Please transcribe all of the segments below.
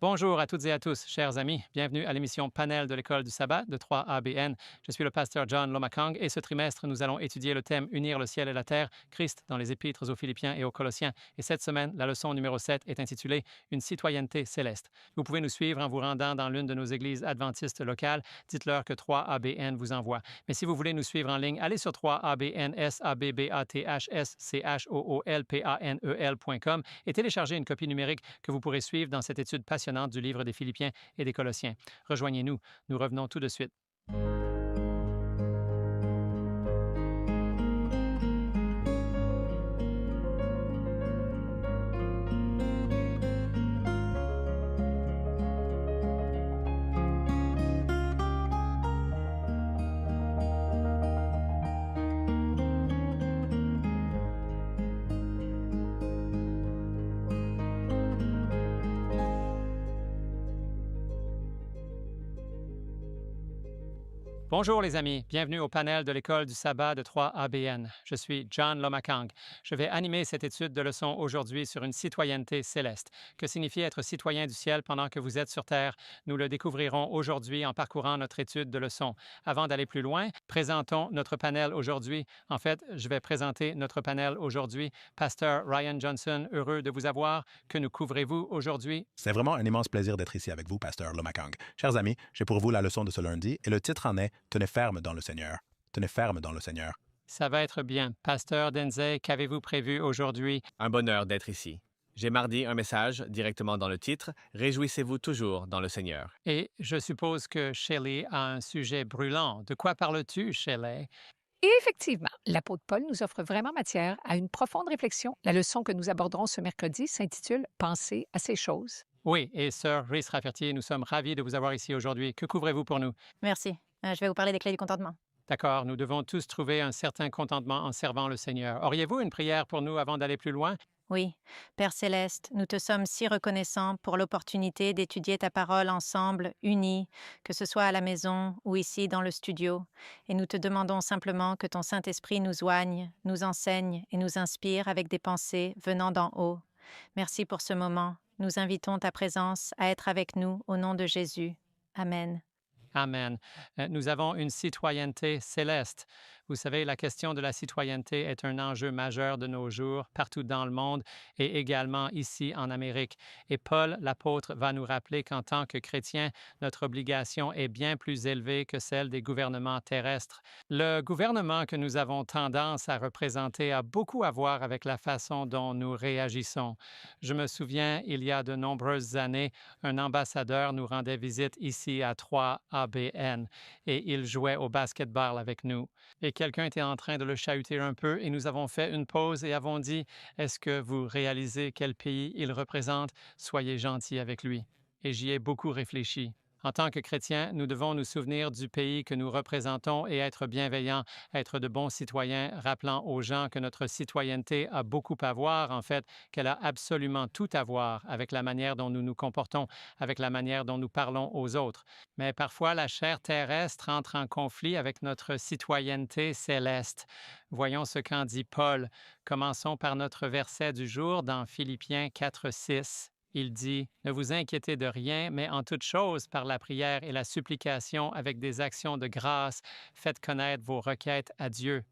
Bonjour à toutes et à tous, chers amis. Bienvenue à l'émission Panel de l'École du sabbat de 3ABN. Je suis le pasteur John Lomakang et ce trimestre, nous allons étudier le thème Unir le ciel et la terre, Christ dans les Épîtres aux Philippiens et aux Colossiens. Et cette semaine, la leçon numéro 7 est intitulée Une citoyenneté céleste. Vous pouvez nous suivre en vous rendant dans l'une de nos églises adventistes locales. Dites-leur que 3ABN vous envoie. Mais si vous voulez nous suivre en ligne, allez sur 3ABNSABBATHSCHOOLPANEL.com et téléchargez une copie numérique que vous pourrez suivre dans cette étude passionnante du livre des Philippiens et des Colossiens. Rejoignez-nous. Nous revenons tout de suite. Bonjour les amis, bienvenue au panel de l'École du sabbat de 3ABN. Je suis John Lomakang. Je vais animer cette étude de leçon aujourd'hui sur une citoyenneté céleste. Que signifie être citoyen du ciel pendant que vous êtes sur Terre? Nous le découvrirons aujourd'hui en parcourant notre étude de leçon. Avant d'aller plus loin, présentons notre panel aujourd'hui. En fait, je vais présenter notre panel aujourd'hui. Pasteur Ryan Johnson, heureux de vous avoir. Que nous couvrez-vous aujourd'hui? C'est vraiment un immense plaisir d'être ici avec vous, pasteur Lomakang. Chers amis, j'ai pour vous la leçon de ce lundi et le titre en est « Tenez ferme dans le Seigneur ». Tenez ferme dans le Seigneur. Ça va être bien. Pasteur Denzey, qu'avez-vous prévu aujourd'hui? Un bonheur d'être ici. J'ai mardi un message directement dans le titre « Réjouissez-vous toujours dans le Seigneur Et je suppose que Shelley a un sujet brûlant. De quoi parles-tu, Shelley? Et effectivement, l'apôtre Paul nous offre vraiment matière à une profonde réflexion. La leçon que nous aborderons ce mercredi s'intitule « Penser à ces choses ». Oui, et sœur Rhys Rafferty, nous sommes ravis de vous avoir ici aujourd'hui. Que couvrez-vous pour nous? Merci. Je vais vous parler des clés du contentement. D'accord, nous devons tous trouver un certain contentement en servant le Seigneur. Auriez-vous une prière pour nous avant d'aller plus loin? Oui, Père céleste, nous te sommes si reconnaissants pour l'opportunité d'étudier ta parole ensemble, unis, que ce soit à la maison ou ici dans le studio, et nous te demandons simplement que ton Saint-Esprit nous oigne, nous enseigne et nous inspire avec des pensées venant d'en haut. Merci pour ce moment. Nous invitons ta présence à être avec nous au nom de Jésus. Amen. Amen. Nous avons une citoyenneté céleste. Vous savez, la question de la citoyenneté est un enjeu majeur de nos jours, partout dans le monde et également ici en Amérique. Et Paul, l'apôtre, va nous rappeler qu'en tant que chrétiens, notre obligation est bien plus élevée que celle des gouvernements terrestres. Le gouvernement que nous avons tendance à représenter a beaucoup à voir avec la façon dont nous réagissons. Je me souviens, il y a de nombreuses années, un ambassadeur nous rendait visite ici à 3ABN et il jouait au basketball avec nous. Et quelqu'un était en train de le chahuter un peu et nous avons fait une pause et avons dit « Est-ce que vous réalisez quel pays il représente? Soyez gentils avec lui. » Et j'y ai beaucoup réfléchi. En tant que chrétiens, nous devons nous souvenir du pays que nous représentons et être bienveillants, être de bons citoyens, rappelant aux gens que notre citoyenneté a beaucoup à voir, en fait, qu'elle a absolument tout à voir avec la manière dont nous nous comportons, avec la manière dont nous parlons aux autres. Mais parfois, la chair terrestre entre en conflit avec notre citoyenneté céleste. Voyons ce qu'en dit Paul. Commençons par notre verset du jour dans Philippiens 4:6. Il dit, « Ne vous inquiétez de rien, mais en toute chose, par la prière et la supplication, avec des actions de grâce, faites connaître vos requêtes à Dieu. »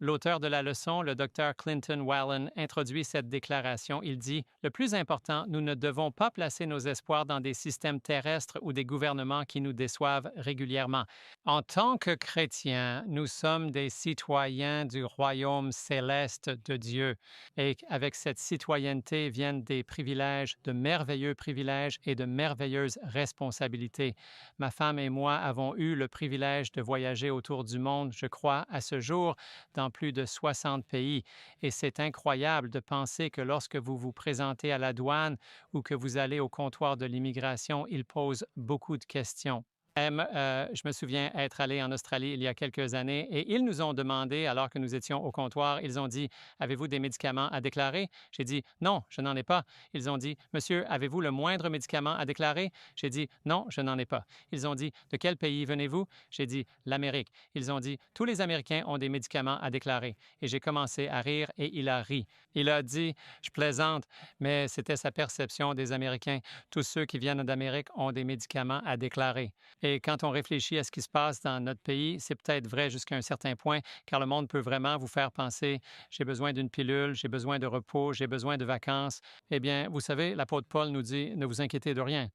L'auteur de la leçon, le Dr Clinton Wallen, introduit cette déclaration. Il dit « Le plus important, nous ne devons pas placer nos espoirs dans des systèmes terrestres ou des gouvernements qui nous déçoivent régulièrement. En tant que chrétiens, nous sommes des citoyens du royaume céleste de Dieu. Et avec cette citoyenneté viennent des privilèges, de merveilleux privilèges et de merveilleuses responsabilités. Ma femme et moi avons eu le privilège de voyager autour du monde, je crois, à ce jour, dans plus de 60 pays. Et c'est incroyable de penser que lorsque vous vous présentez à la douane ou que vous allez au comptoir de l'immigration, ils posent beaucoup de questions. Je me souviens être allé en Australie il y a quelques années et ils nous ont demandé, alors que nous étions au comptoir, ils ont dit, avez-vous des médicaments à déclarer? J'ai dit, non, je n'en ai pas. Ils ont dit, monsieur, avez-vous le moindre médicament à déclarer? J'ai dit, non, je n'en ai pas. Ils ont dit, de quel pays venez-vous? J'ai dit, l'Amérique. Ils ont dit, tous les Américains ont des médicaments à déclarer. Et j'ai commencé à rire et il a ri. Il a dit, je plaisante, mais c'était sa perception des Américains. Tous ceux qui viennent d'Amérique ont des médicaments à déclarer. Et quand on réfléchit à ce qui se passe dans notre pays, c'est peut-être vrai jusqu'à un certain point, car le monde peut vraiment vous faire penser, j'ai besoin d'une pilule, j'ai besoin de repos, j'ai besoin de vacances. Eh bien, vous savez, l'apôtre Paul nous dit, ne vous inquiétez de rien.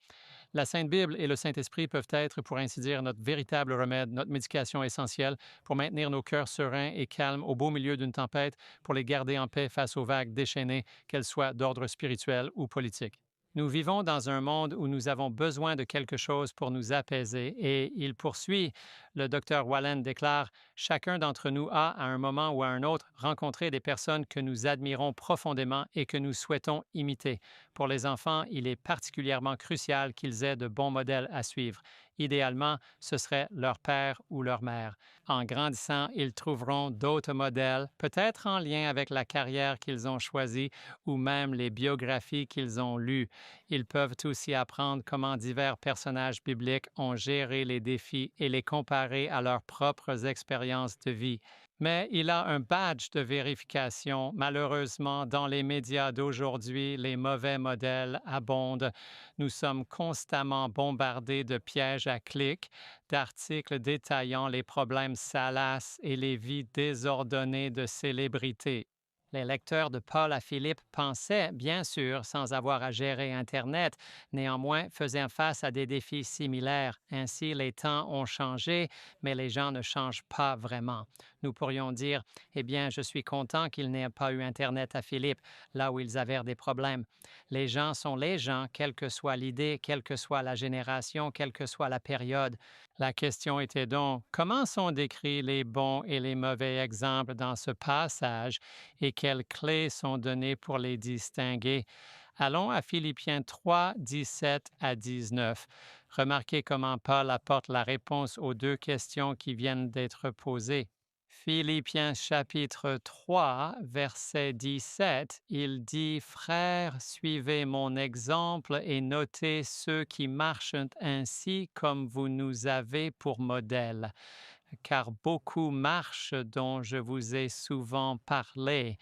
La Sainte Bible et le Saint-Esprit peuvent être, pour ainsi dire, notre véritable remède, notre médication essentielle pour maintenir nos cœurs sereins et calmes au beau milieu d'une tempête, pour les garder en paix face aux vagues déchaînées, qu'elles soient d'ordre spirituel ou politique. Nous vivons dans un monde où nous avons besoin de quelque chose pour nous apaiser et il poursuit. Le docteur Wallen déclare, chacun d'entre nous a, à un moment ou à un autre, rencontré des personnes que nous admirons profondément et que nous souhaitons imiter. Pour les enfants, il est particulièrement crucial qu'ils aient de bons modèles à suivre. Idéalement, ce serait leur père ou leur mère. En grandissant, ils trouveront d'autres modèles, peut-être en lien avec la carrière qu'ils ont choisie ou même les biographies qu'ils ont lues. Ils peuvent aussi apprendre comment divers personnages bibliques ont géré les défis et les comparer à leurs propres expériences de vie. Mais il a un badge de vérification. Malheureusement, dans les médias d'aujourd'hui, les mauvais modèles abondent. Nous sommes constamment bombardés de pièges à clics, d'articles détaillant les problèmes salaces et les vies désordonnées de célébrités. Les lecteurs de Paul à Philippe pensaient, bien sûr, sans avoir à gérer Internet, néanmoins faisaient face à des défis similaires. Ainsi, les temps ont changé, mais les gens ne changent pas vraiment. Nous pourrions dire, eh bien, je suis content qu'il n'ait pas eu Internet à Philippe, là où ils avaient des problèmes. Les gens sont les gens, quelle que soit l'idée, quelle que soit la génération, quelle que soit la période. La question était donc, comment sont décrits les bons et les mauvais exemples dans ce passage et quelles clés sont données pour les distinguer? Allons à Philippiens 3, 17 à 19. Remarquez comment Paul apporte la réponse aux deux questions qui viennent d'être posées. Philippiens chapitre 3, verset 17, il dit, frères, suivez mon exemple et notez ceux qui marchent ainsi comme vous nous avez pour modèle, car beaucoup marchent dont je vous ai souvent parlé.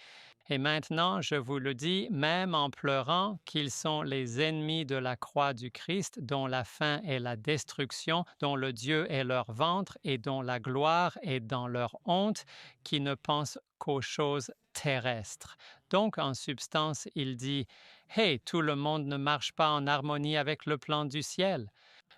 Et maintenant, je vous le dis, même en pleurant, qu'ils sont les ennemis de la croix du Christ, dont la fin est la destruction, dont le Dieu est leur ventre et dont la gloire est dans leur honte, qui ne pensent qu'aux choses terrestres. Donc, en substance, il dit, hey, tout le monde ne marche pas en harmonie avec le plan du ciel.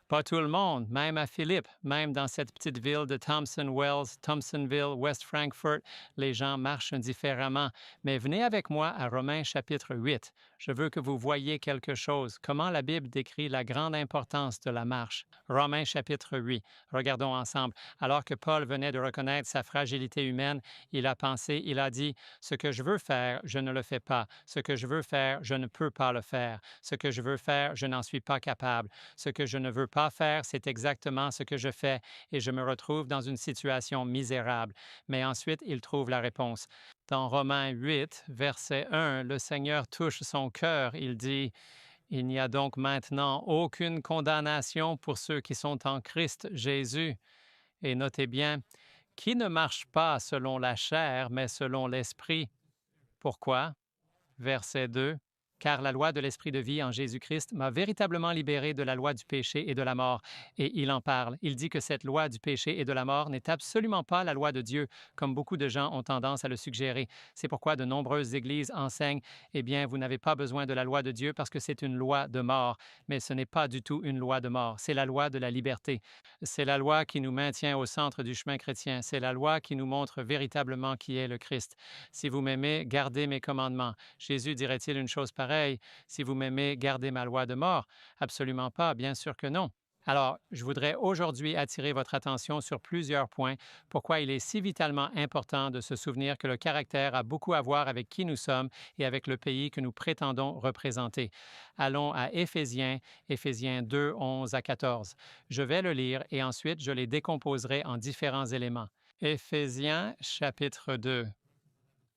Pas tout le monde, même à Philippe, même dans cette petite ville de Thompsonville, West Frankfurt, les gens marchent différemment. Mais venez avec moi à Romains chapitre 8. Je veux que vous voyiez quelque chose, comment la Bible décrit la grande importance de la marche. Romains chapitre 8. Regardons ensemble. Alors que Paul venait de reconnaître sa fragilité humaine, il a pensé, il a dit, ce que je veux faire, je ne le fais pas. Ce que je veux faire, je ne peux pas le faire. Ce que je veux faire, je n'en suis pas capable. Ce que je ne veux pas faire, c'est exactement ce que je fais et je me retrouve dans une situation misérable. Mais ensuite, il trouve la réponse. Dans Romains 8, verset 1, le Seigneur touche son cœur. Il dit, il n'y a donc maintenant aucune condamnation pour ceux qui sont en Christ Jésus. Et notez bien, qui ne marche pas selon la chair, mais selon l'Esprit. Pourquoi? Verset 2. Car la loi de l'esprit de vie en Jésus-Christ m'a véritablement libéré de la loi du péché et de la mort. Et il en parle. Il dit que cette loi du péché et de la mort n'est absolument pas la loi de Dieu, comme beaucoup de gens ont tendance à le suggérer. C'est pourquoi de nombreuses églises enseignent, eh bien, vous n'avez pas besoin de la loi de Dieu parce que c'est une loi de mort. Mais ce n'est pas du tout une loi de mort. C'est la loi de la liberté. C'est la loi qui nous maintient au centre du chemin chrétien. C'est la loi qui nous montre véritablement qui est le Christ. Si vous m'aimez, gardez mes commandements. Jésus dirait-il une chose pareille? Si vous m'aimez, gardez ma loi de mort. Absolument pas, bien sûr que non. Alors, je voudrais aujourd'hui attirer votre attention sur plusieurs points, pourquoi il est si vitalement important de se souvenir que le caractère a beaucoup à voir avec qui nous sommes et avec le pays que nous prétendons représenter. Allons à Éphésiens 2, 11 à 14. Je vais le lire et ensuite je les décomposerai en différents éléments. Éphésiens chapitre 2.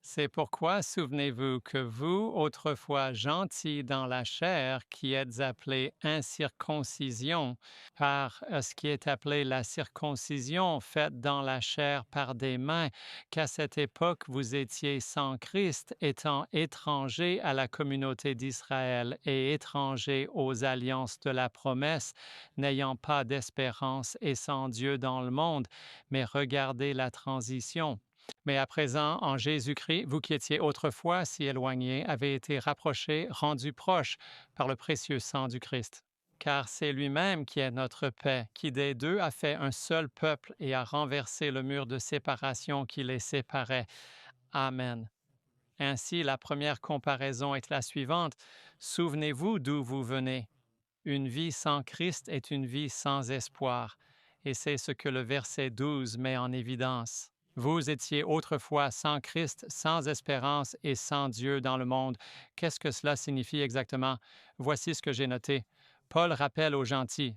C'est pourquoi souvenez-vous que vous, autrefois gentils dans la chair, qui êtes appelés incirconcision, par ce qui est appelé la circoncision faite dans la chair par des mains, qu'à cette époque vous étiez sans Christ, étant étrangers à la communauté d'Israël et étrangers aux alliances de la promesse, n'ayant pas d'espérance et sans Dieu dans le monde. Mais regardez la transition. Mais à présent, en Jésus-Christ, vous qui étiez autrefois si éloignés, avez été rapprochés, rendus proches par le précieux sang du Christ. Car c'est lui-même qui est notre paix, qui des deux a fait un seul peuple et a renversé le mur de séparation qui les séparait. Amen. Ainsi, la première comparaison est la suivante. Souvenez-vous d'où vous venez. Une vie sans Christ est une vie sans espoir. Et c'est ce que le verset 12 met en évidence. Vous étiez autrefois sans Christ, sans espérance et sans Dieu dans le monde. Qu'est-ce que cela signifie exactement? Voici ce que j'ai noté. Paul rappelle aux gentils,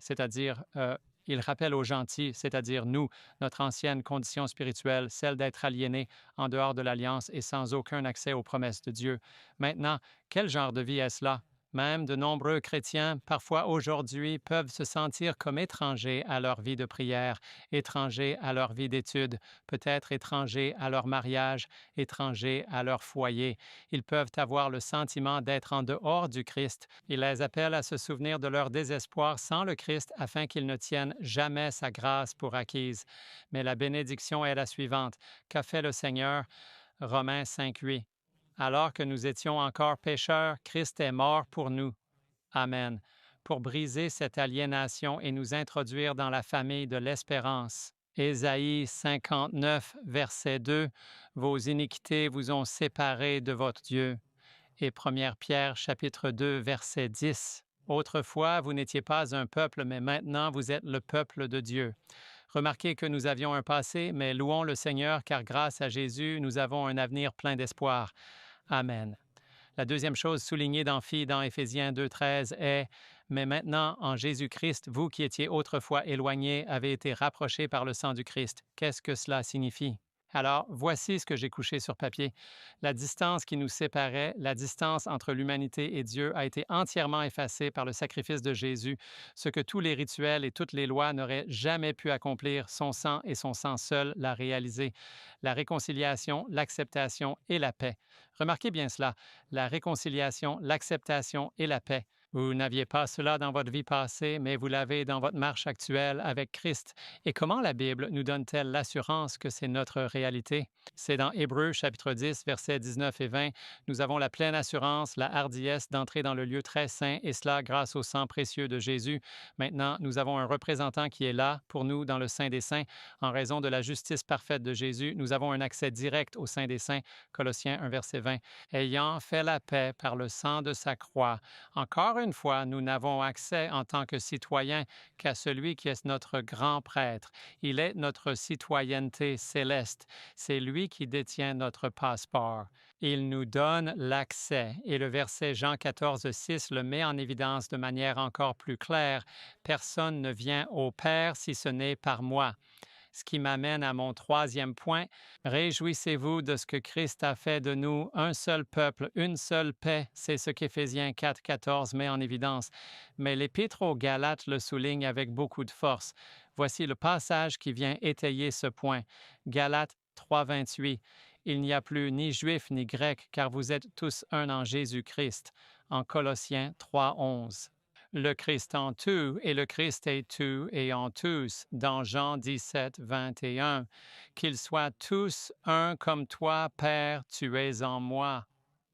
il rappelle aux gentils, c'est-à-dire nous, notre ancienne condition spirituelle, celle d'être aliénés en dehors de l'alliance et sans aucun accès aux promesses de Dieu. Maintenant, quel genre de vie est-ce là? Même de nombreux chrétiens, parfois aujourd'hui, peuvent se sentir comme étrangers à leur vie de prière, étrangers à leur vie d'études, peut-être étrangers à leur mariage, étrangers à leur foyer. Ils peuvent avoir le sentiment d'être en dehors du Christ. Il les appelle à se souvenir de leur désespoir sans le Christ afin qu'ils ne tiennent jamais sa grâce pour acquise. Mais la bénédiction est la suivante. Qu'a fait le Seigneur? Romains 5:8. Alors que nous étions encore pécheurs, Christ est mort pour nous. Amen. Pour briser cette aliénation et nous introduire dans la famille de l'espérance. Ésaïe 59, verset 2. Vos iniquités vous ont séparés de votre Dieu. Et 1 Pierre chapitre 2, verset 10. Autrefois, vous n'étiez pas un peuple, mais maintenant vous êtes le peuple de Dieu. Remarquez que nous avions un passé, mais louons le Seigneur, car grâce à Jésus, nous avons un avenir plein d'espoir. Amen. La deuxième chose soulignée dans Éphésiens 2,13 est « Mais maintenant, en Jésus-Christ, vous qui étiez autrefois éloignés, avez été rapprochés par le sang du Christ. » Qu'est-ce que cela signifie? Alors, voici ce que j'ai couché sur papier. La distance qui nous séparait, la distance entre l'humanité et Dieu a été entièrement effacée par le sacrifice de Jésus, ce que tous les rituels et toutes les lois n'auraient jamais pu accomplir. Son sang et son sang seul l'a réalisé. La réconciliation, l'acceptation et la paix. Remarquez bien cela, la réconciliation, l'acceptation et la paix. Vous n'aviez pas cela dans votre vie passée, mais vous l'avez dans votre marche actuelle avec Christ. Et comment la Bible nous donne-t-elle l'assurance que c'est notre réalité? C'est dans Hébreux chapitre 10, versets 19 et 20. Nous avons la pleine assurance, la hardiesse d'entrer dans le lieu très saint, et cela grâce au sang précieux de Jésus. Maintenant, nous avons un représentant qui est là pour nous dans le Saint des Saints. En raison de la justice parfaite de Jésus, nous avons un accès direct au Saint des Saints. Colossiens 1, verset 20. Ayant fait la paix par le sang de sa croix. Encore une fois, nous n'avons accès en tant que citoyens qu'à celui qui est notre grand prêtre. Il est notre citoyenneté céleste. C'est lui qui détient notre passeport. Il nous donne l'accès. Et le verset Jean 14, 6 le met en évidence de manière encore plus claire. Personne ne vient au Père si ce n'est par moi. Ce qui m'amène à mon troisième point. Réjouissez-vous de ce que Christ a fait de nous, un seul peuple, une seule paix. C'est ce qu'Éphésiens 4, 14 met en évidence. Mais l'Épître aux Galates le souligne avec beaucoup de force. Voici le passage qui vient étayer ce point. Galates 3, 28. Il n'y a plus ni juif ni grec, car vous êtes tous un en Jésus-Christ. En Colossiens 3, 11. Le Christ en tout et le Christ est tout et en tous, dans Jean 17, 21. Qu'ils soient tous un comme toi, Père, tu es en moi.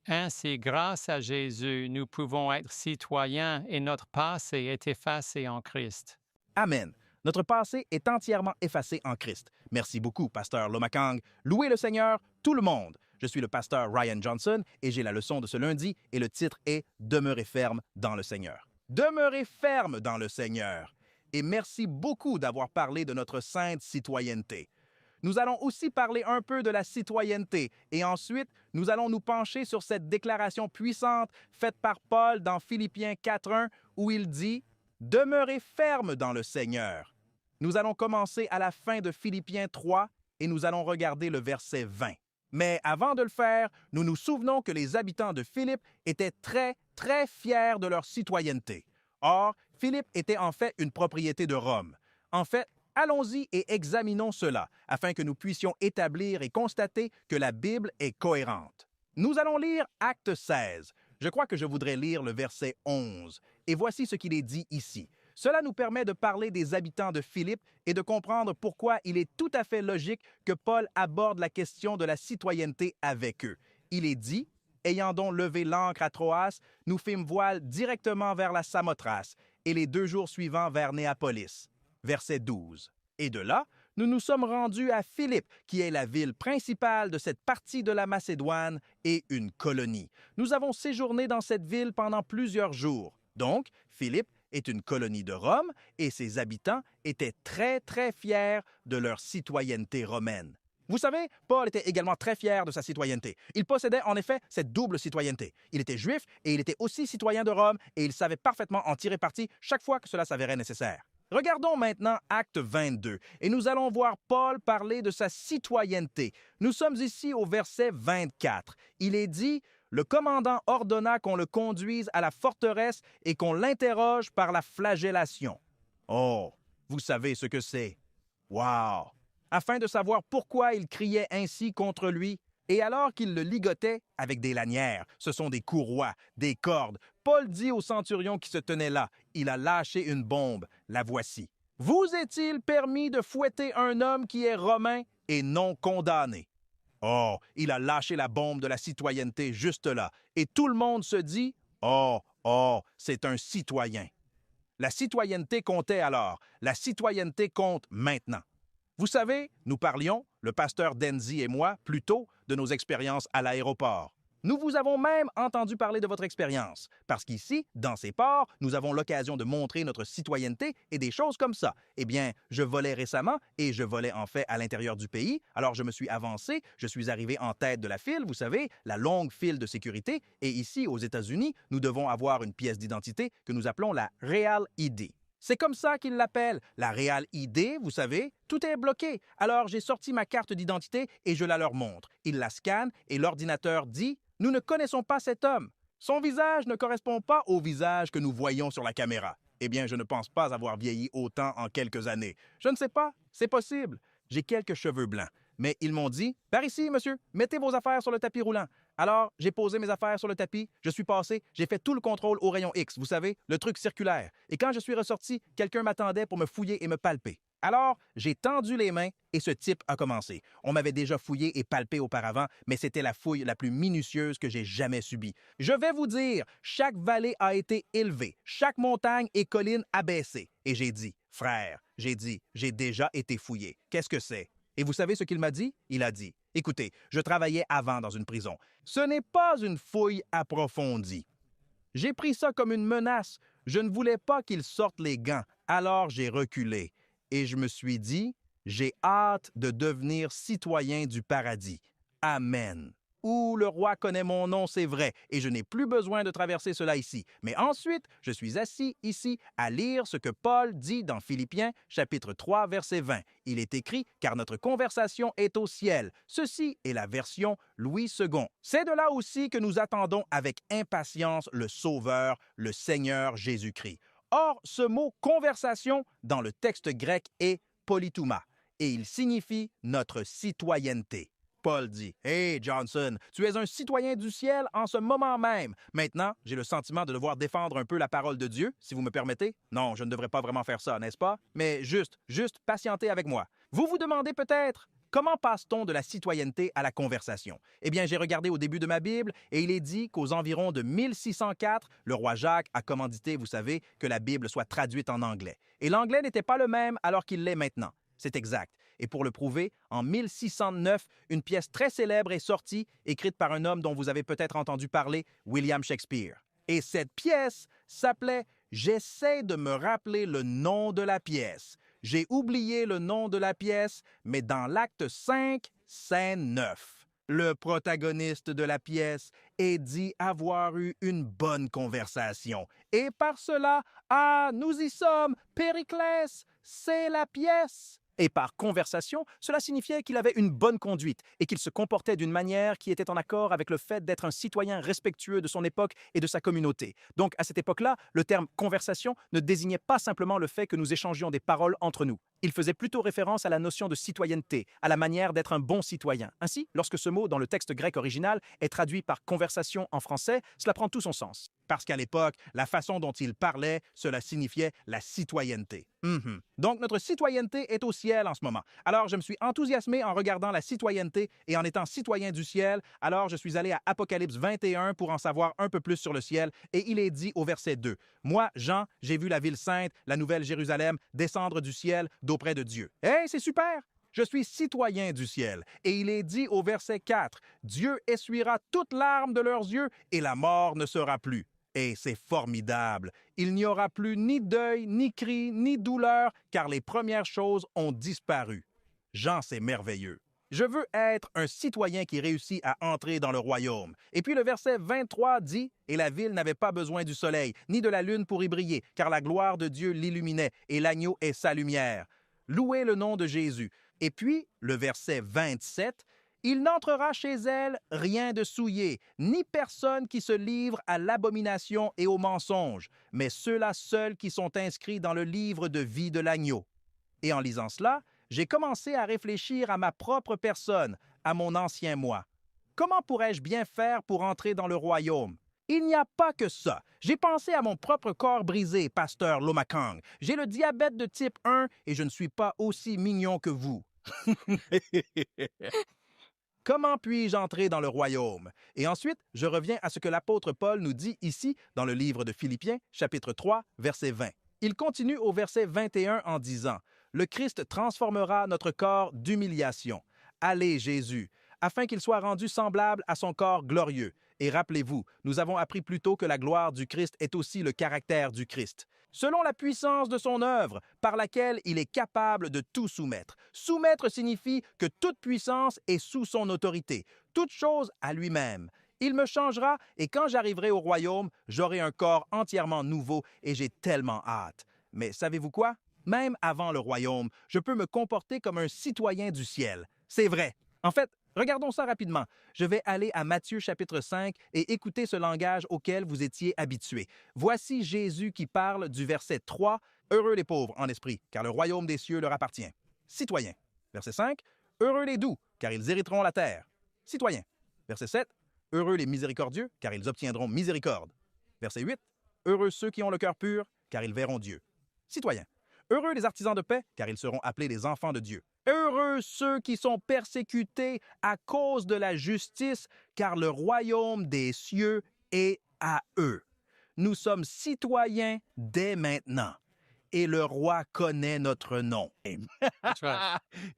Ainsi, grâce à Jésus, nous pouvons être citoyens et notre passé est effacé en Christ. Amen. Notre passé est entièrement effacé en Christ. Merci beaucoup, pasteur Lomakang. Louez le Seigneur, tout le monde. Je suis le pasteur Ryan Johnson et j'ai la leçon de ce lundi et le titre est « Demeurez ferme dans le Seigneur ». Demeurez ferme dans le Seigneur. et merci beaucoup d'avoir parlé de notre sainte citoyenneté. Nous allons aussi parler un peu de la citoyenneté et ensuite, nous allons nous pencher sur cette déclaration puissante faite par Paul dans Philippiens 4.1 où il dit « Demeurez fermes dans le Seigneur ». Nous allons commencer à la fin de Philippiens 3 et nous allons regarder le verset 20. Mais avant de le faire, nous nous souvenons que les habitants de Philippe étaient très, très fiers de leur citoyenneté. Or, Philippe était en fait une propriété de Rome. En fait, allons-y et examinons cela, afin que nous puissions établir et constater que la Bible est cohérente. Nous allons lire Acte 16. Je crois que je voudrais lire le verset 11. Et voici ce qu'il est dit ici. Cela nous permet de parler des habitants de Philippe et de comprendre pourquoi il est tout à fait logique que Paul aborde la question de la citoyenneté avec eux. Il est dit, « Ayant donc levé l'ancre à Troas, nous fîmes voile directement vers la Samothrace et les 2 jours suivants vers Néapolis. » Verset 12. Et de là, nous nous sommes rendus à Philippe, qui est la ville principale de cette partie de la Macédoine et une colonie. Nous avons séjourné dans cette ville pendant plusieurs jours. Donc, Philippe est une colonie de Rome et ses habitants étaient très, très fiers de leur citoyenneté romaine. Vous savez, Paul était également très fier de sa citoyenneté. Il possédait en effet cette double citoyenneté. Il était juif et il était aussi citoyen de Rome et il savait parfaitement en tirer parti chaque fois que cela s'avérait nécessaire. Regardons maintenant Acte 22 et nous allons voir Paul parler de sa citoyenneté. Nous sommes ici au verset 24. Il est dit « Le commandant ordonna qu'on le conduise à la forteresse et qu'on l'interroge par la flagellation. » Oh, vous savez ce que c'est. Wow! Afin de savoir pourquoi il criait ainsi contre lui, et alors qu'il le ligotait avec des lanières, ce sont des courroies, des cordes, Paul dit au centurion qui se tenait là, il a lâché une bombe, la voici. « Vous est-il permis de fouetter un homme qui est romain et non condamné? » Oh, il a lâché la bombe de la citoyenneté juste là, et tout le monde se dit « Oh, c'est un citoyen. » La citoyenneté comptait alors, la citoyenneté compte maintenant. Vous savez, nous parlions, le pasteur Denzi et moi, plus tôt, de nos expériences à l'aéroport. Nous vous avons même entendu parler de votre expérience, parce qu'ici, dans ces ports, nous avons l'occasion de montrer notre citoyenneté et des choses comme ça. Eh bien, je volais récemment, et je volais en fait à l'intérieur du pays, alors je me suis avancé, je suis arrivé en tête de la file, vous savez, la longue file de sécurité, et ici, aux États-Unis, nous devons avoir une pièce d'identité que nous appelons la Real ID. C'est comme ça qu'ils l'appellent, la Real ID, vous savez, tout est bloqué. Alors j'ai sorti ma carte d'identité et je la leur montre. Ils la scannent et l'ordinateur dit « Nous ne connaissons pas cet homme. Son visage ne correspond pas au visage que nous voyons sur la caméra. » Eh bien, je ne pense pas avoir vieilli autant en quelques années. Je ne sais pas, c'est possible. J'ai quelques cheveux blancs. Mais ils m'ont dit « Par ici, monsieur, mettez vos affaires sur le tapis roulant. » Alors, j'ai posé mes affaires sur le tapis, je suis passé, j'ai fait tout le contrôle au rayon X, vous savez, le truc circulaire. Et quand je suis ressorti, quelqu'un m'attendait pour me fouiller et me palper. Alors, j'ai tendu les mains et ce type a commencé. On m'avait déjà fouillé et palpé auparavant, mais c'était la fouille la plus minutieuse que j'ai jamais subie. Je vais vous dire, chaque vallée a été élevée, chaque montagne et colline abaissée. Et j'ai dit, frère, j'ai déjà été fouillé. Qu'est-ce que c'est? Et vous savez ce qu'il m'a dit? Il a dit, écoutez, je travaillais avant dans une prison. Ce n'est pas une fouille approfondie. J'ai pris ça comme une menace. Je ne voulais pas qu'ils sortent les gants. Alors j'ai reculé. Et je me suis dit, j'ai hâte de devenir citoyen du paradis. Amen. Ouh, le roi connaît mon nom, c'est vrai, et je n'ai plus besoin de traverser cela ici. Mais ensuite, je suis assis ici à lire ce que Paul dit dans Philippiens, chapitre 3, verset 20. Il est écrit « Car notre conversation est au ciel ». Ceci est la version Louis II. C'est de là aussi que nous attendons avec impatience le Sauveur, le Seigneur Jésus-Christ. Or, ce mot « conversation » dans le texte grec est « politouma » et il signifie notre citoyenneté. Paul dit « Hey Johnson, tu es un citoyen du ciel en ce moment même. Maintenant, j'ai le sentiment de devoir défendre un peu la parole de Dieu, si vous me permettez. Non, je ne devrais pas vraiment faire ça, n'est-ce pas? Mais juste patientez avec moi. Vous vous demandez peut-être, comment passe-t-on de la citoyenneté à la conversation? Eh bien, j'ai regardé au début de ma Bible et il est dit qu'aux environs de 1604, le roi Jacques a commandité, vous savez, que la Bible soit traduite en anglais. Et l'anglais n'était pas le même alors qu'il l'est maintenant. C'est exact. Et pour le prouver, en 1609, une pièce très célèbre est sortie, écrite par un homme dont vous avez peut-être entendu parler, William Shakespeare. Et cette pièce s'appelait J'essaie de me rappeler le nom de la pièce. J'ai oublié le nom de la pièce, mais dans l'acte 5, scène 9, le protagoniste de la pièce est dit avoir eu une bonne conversation. Et par cela, ah, nous y sommes, Périclès, c'est la pièce. Et par conversation, cela signifiait qu'il avait une bonne conduite et qu'il se comportait d'une manière qui était en accord avec le fait d'être un citoyen respectueux de son époque et de sa communauté. Donc, à cette époque-là, le terme conversation ne désignait pas simplement le fait que nous échangions des paroles entre nous. Il faisait plutôt référence à la notion de citoyenneté, à la manière d'être un bon citoyen. Ainsi, lorsque ce mot dans le texte grec original est traduit par conversation en français, cela prend tout son sens. Parce qu'à l'époque, la façon dont il parlait, cela signifiait la citoyenneté. Donc, notre citoyenneté est au ciel en ce moment. Alors, je me suis enthousiasmé en regardant la citoyenneté et en étant citoyen du ciel. Alors, je suis allé à Apocalypse 21 pour en savoir un peu plus sur le ciel. Et il est dit au verset 2, « Moi, Jean, j'ai vu la ville sainte, la nouvelle Jérusalem, descendre du ciel d'auprès de Dieu. » Hey, c'est super! Je suis citoyen du ciel. Et il est dit au verset 4, « Dieu essuiera toute larme de leurs yeux et la mort ne sera plus. » Et c'est formidable. Il n'y aura plus ni deuil, ni cri, ni douleur, car les premières choses ont disparu. Jean, c'est merveilleux. Je veux être un citoyen qui réussit à entrer dans le royaume. Et puis le verset 23 dit, « Et la ville n'avait pas besoin du soleil, ni de la lune pour y briller, car la gloire de Dieu l'illuminait, et l'agneau est sa lumière. » Louez le nom de Jésus. Et puis, le verset 27, « Il n'entrera chez elle rien de souillé, ni personne qui se livre à l'abomination et au mensonge, mais ceux-là seuls qui sont inscrits dans le livre de vie de l'agneau. » Et en lisant cela, j'ai commencé à réfléchir à ma propre personne, à mon ancien moi. Comment pourrais-je bien faire pour entrer dans le royaume? Il n'y a pas que ça. J'ai pensé à mon propre corps brisé, pasteur Lomakang. J'ai le diabète de type 1 et je ne suis pas aussi mignon que vous. Comment puis-je entrer dans le royaume? Et ensuite, je reviens à ce que l'apôtre Paul nous dit ici dans le livre de Philippiens, chapitre 3, verset 20. Il continue au verset 21 en disant, « Le Christ transformera notre corps d'humiliation. Allez, Jésus, afin qu'il soit rendu semblable à son corps glorieux. Et rappelez-vous, nous avons appris plus tôt que la gloire du Christ est aussi le caractère du Christ. Selon la puissance de son œuvre, par laquelle il est capable de tout soumettre. Soumettre signifie que toute puissance est sous son autorité, toute chose à lui-même. Il me changera et quand j'arriverai au royaume, j'aurai un corps entièrement nouveau et j'ai tellement hâte. Mais savez-vous quoi? Même avant le royaume, je peux me comporter comme un citoyen du ciel. C'est vrai. En fait, regardons ça rapidement. Je vais aller à Matthieu chapitre 5 et écouter ce langage auquel vous étiez habitués. Voici Jésus qui parle du verset 3, « Heureux les pauvres en esprit, car le royaume des cieux leur appartient. » Citoyen. Verset 5, « Heureux les doux, car ils hériteront la terre. » Citoyen. Verset 7, « Heureux les miséricordieux, car ils obtiendront miséricorde. » Verset 8, « Heureux ceux qui ont le cœur pur, car ils verront Dieu. » Citoyen. Heureux les artisans de paix, car ils seront appelés les enfants de Dieu. Heureux ceux qui sont persécutés à cause de la justice, car le royaume des cieux est à eux. Nous sommes citoyens dès maintenant, et le roi connaît notre nom.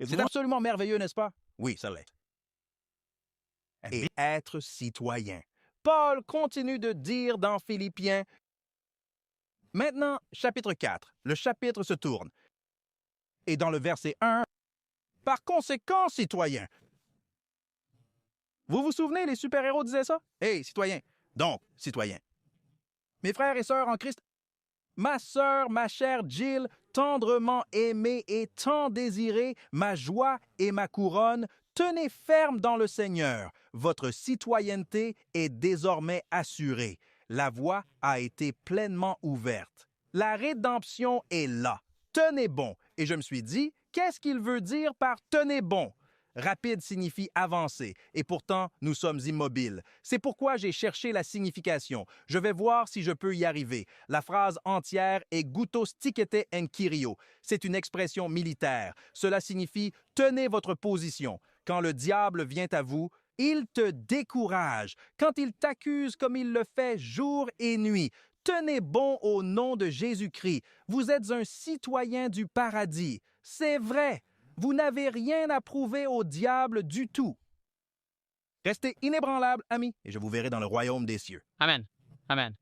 C'est absolument merveilleux, n'est-ce pas? Oui, ça l'est. Et être citoyen. Paul continue de dire dans Philippiens, maintenant, chapitre 4, le chapitre se tourne. Et dans le verset 1, « Par conséquent, citoyens. » Vous vous souvenez, les super-héros disaient ça? « Hey, citoyens. » Donc, citoyens. Mes frères et sœurs en Christ, ma sœur, ma chère Jill, tendrement aimée et tant désirée, ma joie et ma couronne, tenez ferme dans le Seigneur. Votre citoyenneté est désormais assurée. La voie a été pleinement ouverte. La rédemption est là. Tenez bon. Et je me suis dit, qu'est-ce qu'il veut dire par « tenez bon » ? Rapide signifie avancer, et pourtant, nous sommes immobiles. C'est pourquoi j'ai cherché la signification. Je vais voir si je peux y arriver. La phrase entière est « goutos tikete en kyrio ». C'est une expression militaire. Cela signifie « tenez votre position ». Quand le diable vient à vous, il te décourage. Quand il t'accuse comme il le fait jour et nuit, tenez bon au nom de Jésus-Christ. Vous êtes un citoyen du paradis. C'est vrai. Vous n'avez rien à prouver au diable du tout. Restez inébranlables, amis, et je vous verrai dans le royaume des cieux. Amen. Amen.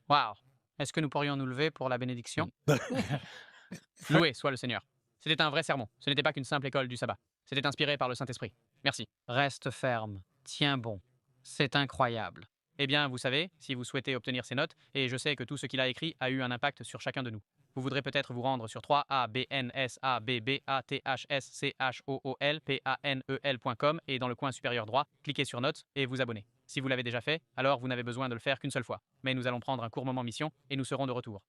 Wow. Est-ce que nous pourrions nous lever pour la bénédiction? Loué soit le Seigneur. C'était un vrai sermon. Ce n'était pas qu'une simple école du sabbat. C'était inspiré par le Saint-Esprit. Merci. Reste ferme. Tiens bon. C'est incroyable. Eh bien, vous savez, si vous souhaitez obtenir ces notes, et je sais que tout ce qu'il a écrit a eu un impact sur chacun de nous, vous voudrez peut-être vous rendre sur 3abnsabbatiolpanel.com et dans le coin supérieur droit, cliquez sur Notes et vous abonner. Si vous l'avez déjà fait, alors vous n'avez besoin de le faire qu'une seule fois. Mais nous allons prendre un court moment mission et nous serons de retour.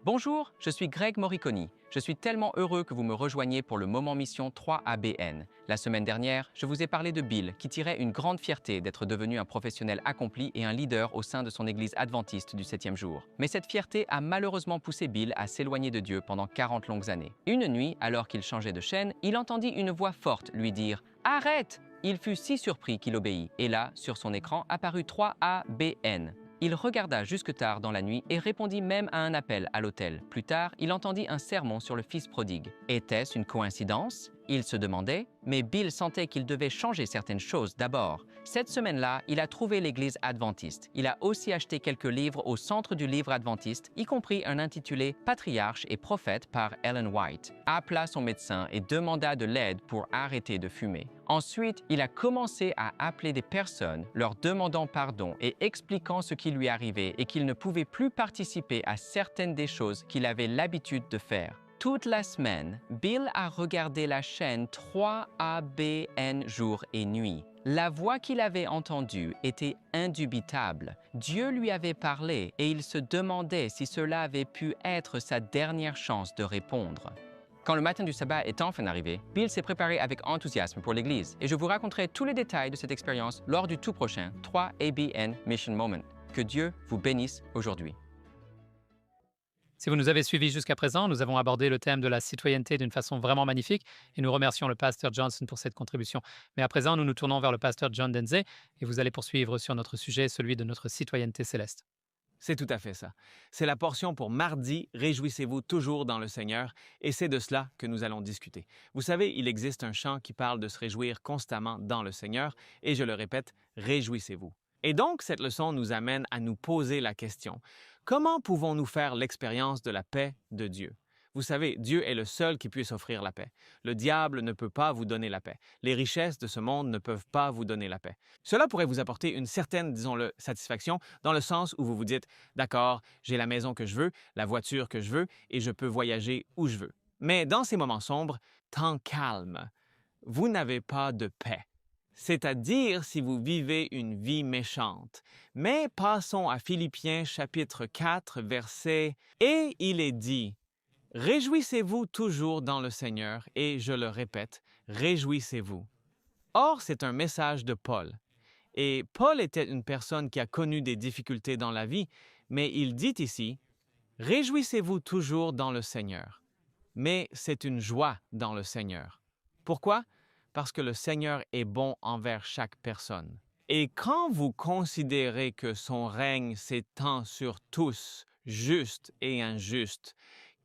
Bonjour, je suis Greg Morriconi. Je suis tellement heureux que vous me rejoigniez pour le Moment Mission 3ABN. La semaine dernière, je vous ai parlé de Bill, qui tirait une grande fierté d'être devenu un professionnel accompli et un leader au sein de son église adventiste du 7e jour. Mais cette fierté a malheureusement poussé Bill à s'éloigner de Dieu pendant 40 longues années. Une nuit, alors qu'il changeait de chaîne, il entendit une voix forte lui dire « Arrête !» Il fut si surpris qu'il obéit. Et là, sur son écran, apparut 3ABN. Il regarda jusque tard dans la nuit et répondit même à un appel à l'hôtel. Plus tard, il entendit un sermon sur le fils prodigue. Était-ce une coïncidence? Il se demandait, mais Bill sentait qu'il devait changer certaines choses d'abord. Cette semaine-là, il a trouvé l'église adventiste. Il a aussi acheté quelques livres au Centre du livre adventiste, y compris un intitulé « Patriarche et prophète » par Ellen White. Appela son médecin et demanda de l'aide pour arrêter de fumer. Ensuite, il a commencé à appeler des personnes, leur demandant pardon et expliquant ce qui lui arrivait et qu'il ne pouvait plus participer à certaines des choses qu'il avait l'habitude de faire. Toute la semaine, Bill a regardé la chaîne 3ABN jour et nuit. La voix qu'il avait entendue était indubitable. Dieu lui avait parlé et il se demandait si cela avait pu être sa dernière chance de répondre. Quand le matin du sabbat est enfin arrivé, Bill s'est préparé avec enthousiasme pour l'église et je vous raconterai tous les détails de cette expérience lors du tout prochain 3ABN Mission Moment. Que Dieu vous bénisse aujourd'hui. Si vous nous avez suivis jusqu'à présent, nous avons abordé le thème de la citoyenneté d'une façon vraiment magnifique et nous remercions le pasteur Johnson pour cette contribution. Mais à présent, nous nous tournons vers le pasteur John Denze et vous allez poursuivre sur notre sujet, celui de notre citoyenneté céleste. C'est tout à fait ça. C'est la portion pour mardi « Réjouissez-vous toujours dans le Seigneur » et c'est de cela que nous allons discuter. Vous savez, il existe un chant qui parle de se réjouir constamment dans le Seigneur et je le répète, réjouissez-vous. Et donc, cette leçon nous amène à nous poser la question, comment pouvons-nous faire l'expérience de la paix de Dieu? Vous savez, Dieu est le seul qui puisse offrir la paix. Le diable ne peut pas vous donner la paix. Les richesses de ce monde ne peuvent pas vous donner la paix. Cela pourrait vous apporter une certaine, disons-le, satisfaction, dans le sens où vous vous dites, d'accord, j'ai la maison que je veux, la voiture que je veux, et je peux voyager où je veux. Mais dans ces moments sombres, temps calme, vous n'avez pas de paix. C'est-à-dire si vous vivez une vie méchante. Mais passons à Philippiens chapitre 4, verset « Et il est dit, réjouissez-vous toujours dans le Seigneur, et je le répète, réjouissez-vous. » Or, c'est un message de Paul. Et Paul était une personne qui a connu des difficultés dans la vie, mais il dit ici, « Réjouissez-vous toujours dans le Seigneur. » Mais c'est une joie dans le Seigneur. Pourquoi? Parce que le Seigneur est bon envers chaque personne. Et quand vous considérez que son règne s'étend sur tous, justes et injustes,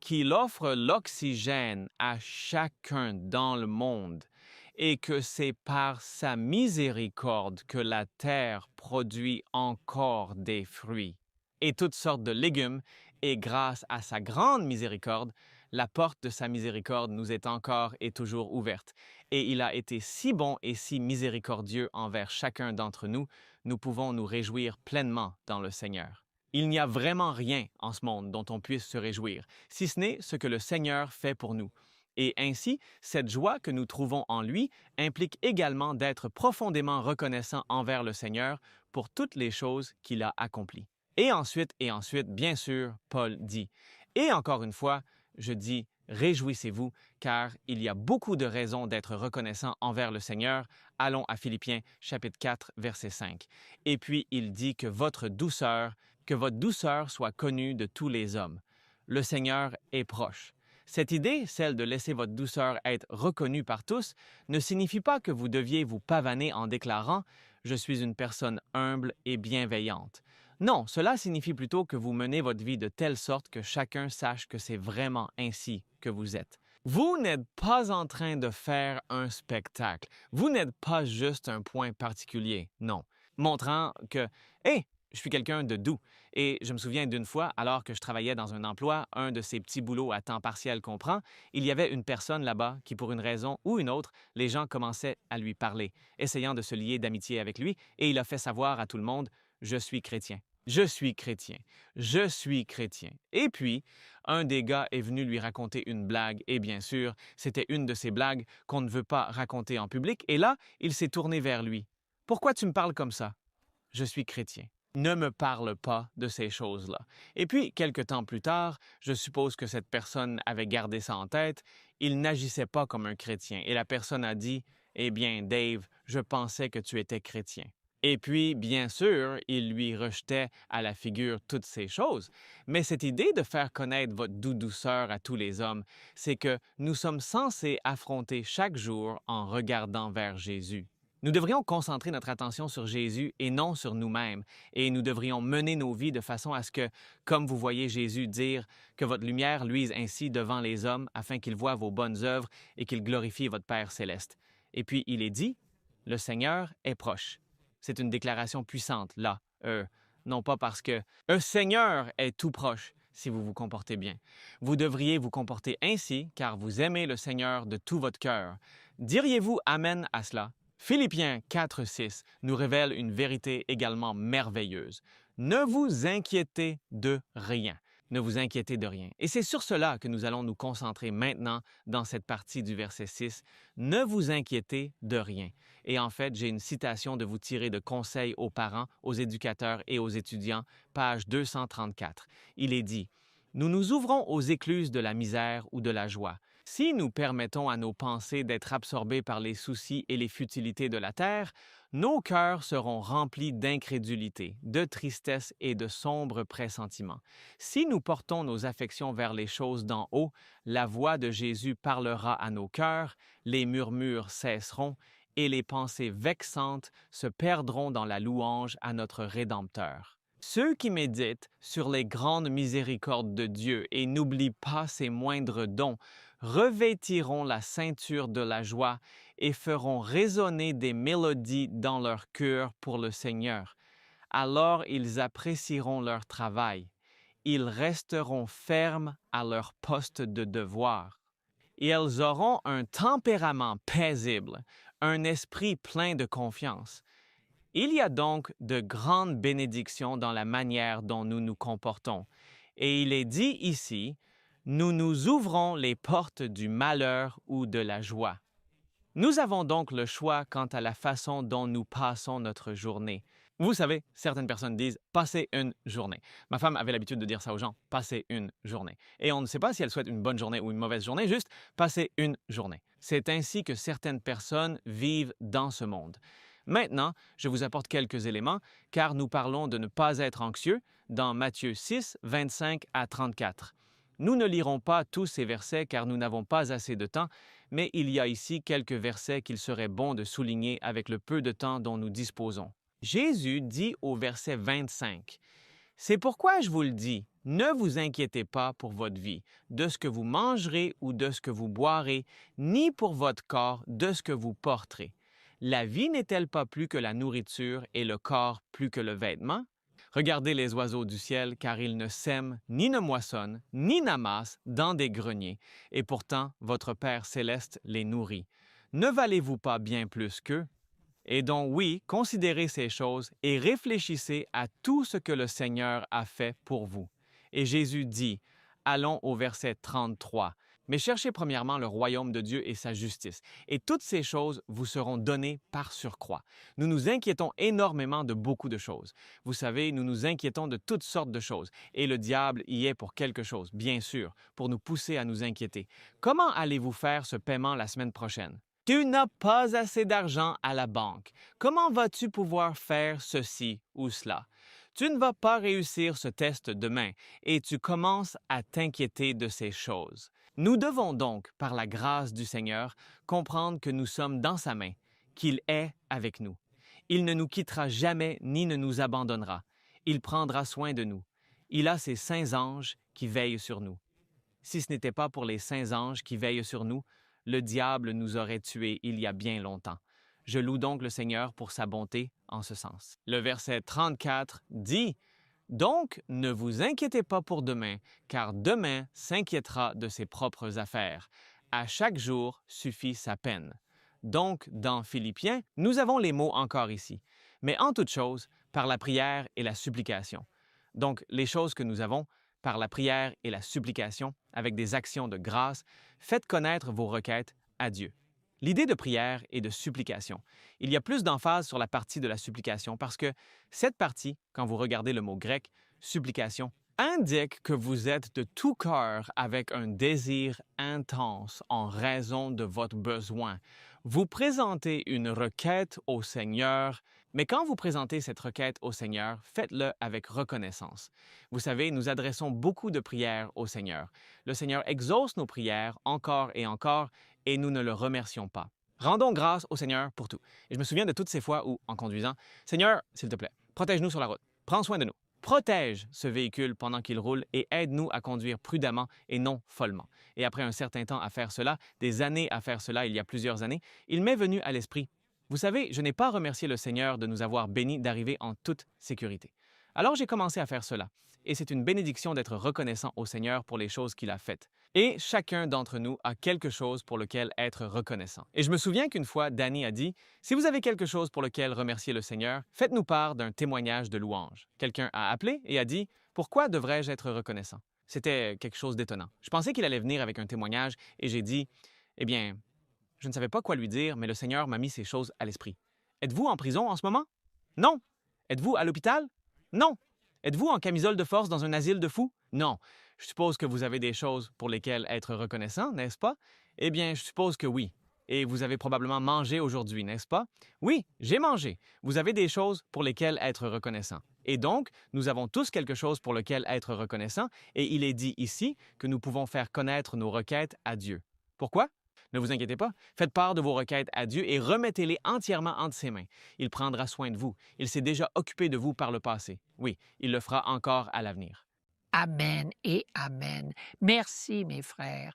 qu'il offre l'oxygène à chacun dans le monde, et que c'est par sa miséricorde que la terre produit encore des fruits et toutes sortes de légumes, et grâce à sa grande miséricorde, la porte de sa miséricorde nous est encore et toujours ouverte. Et il a été si bon et si miséricordieux envers chacun d'entre nous, nous pouvons nous réjouir pleinement dans le Seigneur. Il n'y a vraiment rien en ce monde dont on puisse se réjouir, si ce n'est ce que le Seigneur fait pour nous. Et ainsi, cette joie que nous trouvons en lui implique également d'être profondément reconnaissant envers le Seigneur pour toutes les choses qu'il a accomplies. Et ensuite, bien sûr, Paul dit, et encore une fois, je dis, réjouissez-vous, car il y a beaucoup de raisons d'être reconnaissant envers le Seigneur. Allons à Philippiens, chapitre 4, verset 5. Et puis, il dit que votre douceur soit connue de tous les hommes. Le Seigneur est proche. Cette idée, celle de laisser votre douceur être reconnue par tous, ne signifie pas que vous deviez vous pavaner en déclarant « Je suis une personne humble et bienveillante ». Non, cela signifie plutôt que vous menez votre vie de telle sorte que chacun sache que c'est vraiment ainsi que vous êtes. Vous n'êtes pas en train de faire un spectacle. Vous n'êtes pas juste un point particulier, non. Montrant que, « Hey, Je suis quelqu'un de doux. Et je me souviens d'une fois, alors que je travaillais dans un emploi, un de ces petits boulots à temps partiel qu'on prend, il y avait une personne là-bas qui, pour une raison ou une autre, les gens commençaient à lui parler, essayant de se lier d'amitié avec lui, et il a fait savoir à tout le monde, je suis chrétien. Je suis chrétien. Je suis chrétien. Et puis, un des gars est venu lui raconter une blague, et bien sûr, c'était une de ces blagues qu'on ne veut pas raconter en public, et là, il s'est tourné vers lui. Pourquoi tu me parles comme ça? Je suis chrétien. Ne me parle pas de ces choses-là. Et puis, quelque temps plus tard, je suppose que cette personne avait gardé ça en tête, il n'agissait pas comme un chrétien, et la personne a dit, « Eh bien, Dave, je pensais que tu étais chrétien. » Et puis, bien sûr, il lui rejetait à la figure toutes ces choses. Mais cette idée de faire connaître votre douceur à tous les hommes, c'est que nous sommes censés affronter chaque jour en regardant vers Jésus. Nous devrions concentrer notre attention sur Jésus et non sur nous-mêmes, et nous devrions mener nos vies de façon à ce que, comme vous voyez Jésus dire, que votre lumière luise ainsi devant les hommes afin qu'ils voient vos bonnes œuvres et qu'ils glorifient votre Père céleste. Et puis il est dit, le Seigneur est proche. C'est une déclaration puissante, là, non pas parce que « Seigneur est tout proche », si vous vous comportez bien. Vous devriez vous comporter ainsi car vous aimez le Seigneur de tout votre cœur. Diriez-vous Amen à cela? Philippiens 4:6 nous révèle une vérité également merveilleuse. Ne vous inquiétez de rien. Ne vous inquiétez de rien. Et c'est sur cela que nous allons nous concentrer maintenant dans cette partie du verset 6. Ne vous inquiétez de rien. Et en fait, j'ai une citation de vous tirer de Conseils aux parents, aux éducateurs et aux étudiants, page 234. Il est dit, « Nous nous ouvrons aux écluses de la misère ou de la joie. Si nous permettons à nos pensées d'être absorbées par les soucis et les futilités de la terre, nos cœurs seront remplis d'incrédulité, de tristesse et de sombres pressentiments. Si nous portons nos affections vers les choses d'en haut, la voix de Jésus parlera à nos cœurs, les murmures cesseront et les pensées vexantes se perdront dans la louange à notre Rédempteur. Ceux qui méditent sur les grandes miséricordes de Dieu et n'oublient pas ses moindres dons, revêtiront la ceinture de la joie et feront résonner des mélodies dans leur cœur pour le Seigneur. Alors ils apprécieront leur travail. Ils resteront fermes à leur poste de devoir. Ils auront un tempérament paisible, un esprit plein de confiance. Il y a donc de grandes bénédictions dans la manière dont nous nous comportons. Et il est dit ici, nous nous ouvrons les portes du malheur ou de la joie. Nous avons donc le choix quant à la façon dont nous passons notre journée. Vous savez, certaines personnes disent « passer une journée ». Ma femme avait l'habitude de dire ça aux gens, « passer une journée ». Et on ne sait pas si elle souhaite une bonne journée ou une mauvaise journée, juste « passer une journée ». C'est ainsi que certaines personnes vivent dans ce monde. Maintenant, je vous apporte quelques éléments, car nous parlons de ne pas être anxieux dans Matthieu 6, 25 à 34. Nous ne lirons pas tous ces versets car nous n'avons pas assez de temps, mais il y a ici quelques versets qu'il serait bon de souligner avec le peu de temps dont nous disposons. Jésus dit au verset 25, « C'est pourquoi je vous le dis, ne vous inquiétez pas pour votre vie, de ce que vous mangerez ou de ce que vous boirez, ni pour votre corps, de ce que vous porterez. La vie n'est-elle pas plus que la nourriture et le corps plus que le vêtement? Regardez les oiseaux du ciel, car ils ne sèment, ni ne moissonnent, ni n'amassent dans des greniers, et pourtant votre Père céleste les nourrit. Ne valez-vous pas bien plus qu'eux? Et donc oui, considérez ces choses et réfléchissez à tout ce que le Seigneur a fait pour vous. » Et Jésus dit, allons au verset 33, « Mais cherchez premièrement le royaume de Dieu et sa justice, et toutes ces choses vous seront données par surcroît. » Nous nous inquiétons énormément de beaucoup de choses. Vous savez, nous nous inquiétons de toutes sortes de choses, et le diable y est pour quelque chose, bien sûr, pour nous pousser à nous inquiéter. Comment allez-vous faire ce paiement la semaine prochaine? Tu n'as pas assez d'argent à la banque. Comment vas-tu pouvoir faire ceci ou cela? Tu ne vas pas réussir ce test demain et tu commences à t'inquiéter de ces choses. Nous devons donc, par la grâce du Seigneur, comprendre que nous sommes dans sa main, qu'il est avec nous. Il ne nous quittera jamais ni ne nous abandonnera. Il prendra soin de nous. Il a ses saints anges qui veillent sur nous. Si ce n'était pas pour les saints anges qui veillent sur nous, le diable nous aurait tués il y a bien longtemps. Je loue donc le Seigneur pour sa bonté en ce sens. Le verset 34 dit « Donc, ne vous inquiétez pas pour demain, car demain s'inquiétera de ses propres affaires. À chaque jour suffit sa peine. » Donc, dans Philippiens, nous avons les mots encore ici. Mais en toute chose, par la prière et la supplication. Donc, les choses que nous avons, par la prière et la supplication, avec des actions de grâce, faites connaître vos requêtes à Dieu. L'idée de prière et de supplication. Il y a plus d'emphase sur la partie de la supplication parce que cette partie, quand vous regardez le mot grec, supplication, indique que vous êtes de tout cœur avec un désir intense en raison de votre besoin. Vous présentez une requête au Seigneur, mais quand vous présentez cette requête au Seigneur, faites-le avec reconnaissance. Vous savez, nous adressons beaucoup de prières au Seigneur. Le Seigneur exauce nos prières encore et nous ne le remercions pas. Rendons grâce au Seigneur pour tout. Et je me souviens de toutes ces fois où, en conduisant, « Seigneur, s'il te plaît, protège-nous sur la route. Prends soin de nous. Protège ce véhicule pendant qu'il roule et aide-nous à conduire prudemment et non follement. » Et après un certain temps à faire cela, des années à faire cela il y a plusieurs années, il m'est venu à l'esprit, vous savez, je n'ai pas remercié le Seigneur de nous avoir bénis d'arriver en toute sécurité. Alors j'ai commencé à faire cela, et c'est une bénédiction d'être reconnaissant au Seigneur pour les choses qu'il a faites. Et chacun d'entre nous a quelque chose pour lequel être reconnaissant. Et je me souviens qu'une fois, Danny a dit, « Si vous avez quelque chose pour lequel remercier le Seigneur, faites-nous part d'un témoignage de louange. » Quelqu'un a appelé et a dit, « Pourquoi devrais-je être reconnaissant? » C'était quelque chose d'étonnant. Je pensais qu'il allait venir avec un témoignage et j'ai dit, « Eh bien, je ne savais pas quoi lui dire, mais le Seigneur m'a mis ces choses à l'esprit. Êtes-vous en prison en ce moment? Non. Êtes-vous à l'hôpital? Non. Êtes-vous en camisole de force dans un asile de fous? Non. Je suppose que vous avez des choses pour lesquelles être reconnaissant, n'est-ce pas? Eh bien, je suppose que oui. Et vous avez probablement mangé aujourd'hui, n'est-ce pas? Oui, j'ai mangé. Vous avez des choses pour lesquelles être reconnaissant. Et donc, nous avons tous quelque chose pour lequel être reconnaissant, et il est dit ici que nous pouvons faire connaître nos requêtes à Dieu. Pourquoi? Ne vous inquiétez pas, faites part de vos requêtes à Dieu et remettez-les entièrement entre ses mains. Il prendra soin de vous. Il s'est déjà occupé de vous par le passé. Oui, il le fera encore à l'avenir. Amen et amen. Merci, mes frères.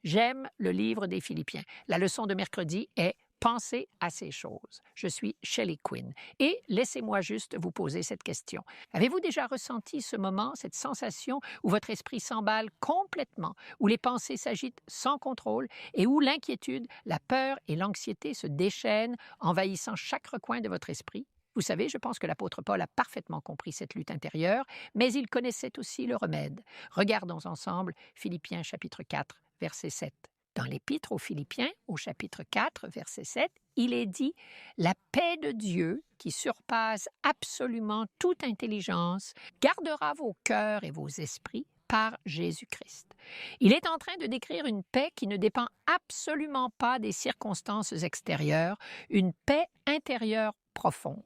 J'aime le livre des Philippiens. La leçon de mercredi est Pensez à ces choses. Je suis Shelley Quinn. Et laissez-moi juste vous poser cette question. Avez-vous déjà ressenti ce moment, cette sensation où votre esprit s'emballe complètement, où les pensées s'agitent sans contrôle et où l'inquiétude, la peur et l'anxiété se déchaînent, envahissant chaque recoin de votre esprit? Vous savez, je pense que l'apôtre Paul a parfaitement compris cette lutte intérieure, mais il connaissait aussi le remède. Regardons ensemble Philippiens chapitre 4, verset 7. Dans l'Épître aux Philippiens, au chapitre 4, verset 7, il est dit « La paix de Dieu, qui surpasse absolument toute intelligence, gardera vos cœurs et vos esprits par Jésus-Christ. » Il est en train de décrire une paix qui ne dépend absolument pas des circonstances extérieures, une paix intérieure profonde.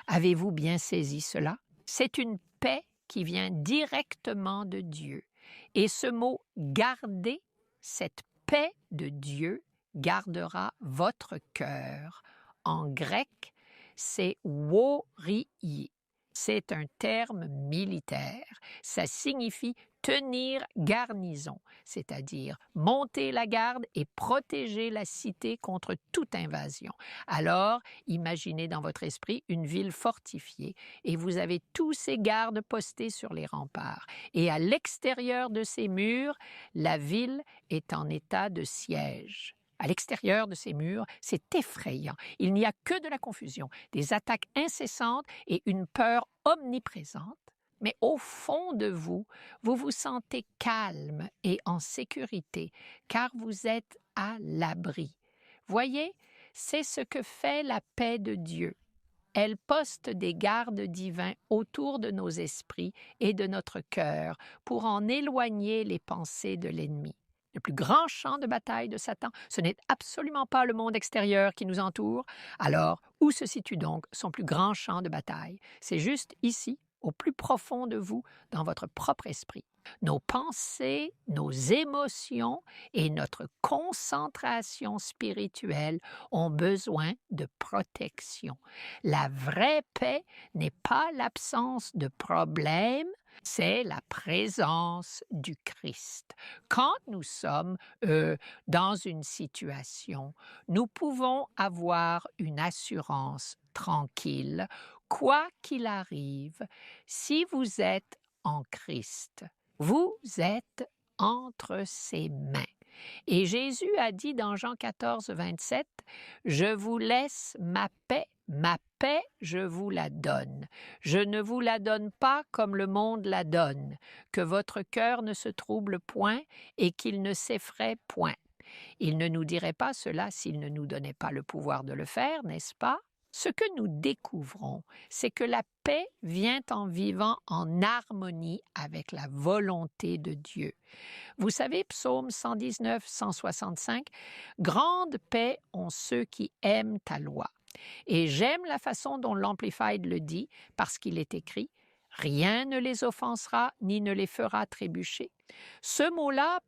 Avez-vous bien saisi cela? C'est une paix qui vient directement de Dieu. Et ce mot « garder », cette paix de Dieu gardera votre cœur. En grec, c'est worie. C'est un terme militaire. Ça signifie tenir garnison, c'est-à-dire monter la garde et protéger la cité contre toute invasion. Alors, imaginez dans votre esprit une ville fortifiée et vous avez tous ces gardes postés sur les remparts. Et à l'extérieur de ces murs, la ville est en état de siège. À l'extérieur de ces murs, c'est effrayant. Il n'y a que de la confusion, des attaques incessantes et une peur omniprésente. Mais au fond de vous, vous vous sentez calme et en sécurité, car vous êtes à l'abri. Voyez, c'est ce que fait la paix de Dieu. Elle poste des gardes divins autour de nos esprits et de notre cœur pour en éloigner les pensées de l'ennemi. Le plus grand champ de bataille de Satan, ce n'est absolument pas le monde extérieur qui nous entoure. Alors, où se situe donc son plus grand champ de bataille? C'est juste ici, au plus profond de vous, dans votre propre esprit. Nos pensées, nos émotions et notre concentration spirituelle ont besoin de protection. La vraie paix n'est pas l'absence de problèmes, C'est la présence du Christ. Quand nous sommes dans une situation, nous pouvons avoir une assurance tranquille, quoi qu'il arrive, si vous êtes en Christ, vous êtes entre ses mains. Et Jésus a dit dans Jean 14, 27, « Je vous laisse ma paix je vous la donne. Je ne vous la donne pas comme le monde la donne, que votre cœur ne se trouble point et qu'il ne s'effraie point. » Il ne nous dirait pas cela s'il ne nous donnait pas le pouvoir de le faire, n'est-ce pas? Ce que nous découvrons, c'est que la paix vient en vivant en harmonie avec la volonté de Dieu. Vous savez, Psaume 119, 165, « Grande paix ont ceux qui aiment ta loi. » Et j'aime la façon dont l'Amplified le dit, parce qu'il est écrit « Rien ne les offensera ni ne les fera trébucher. » Ce mot-là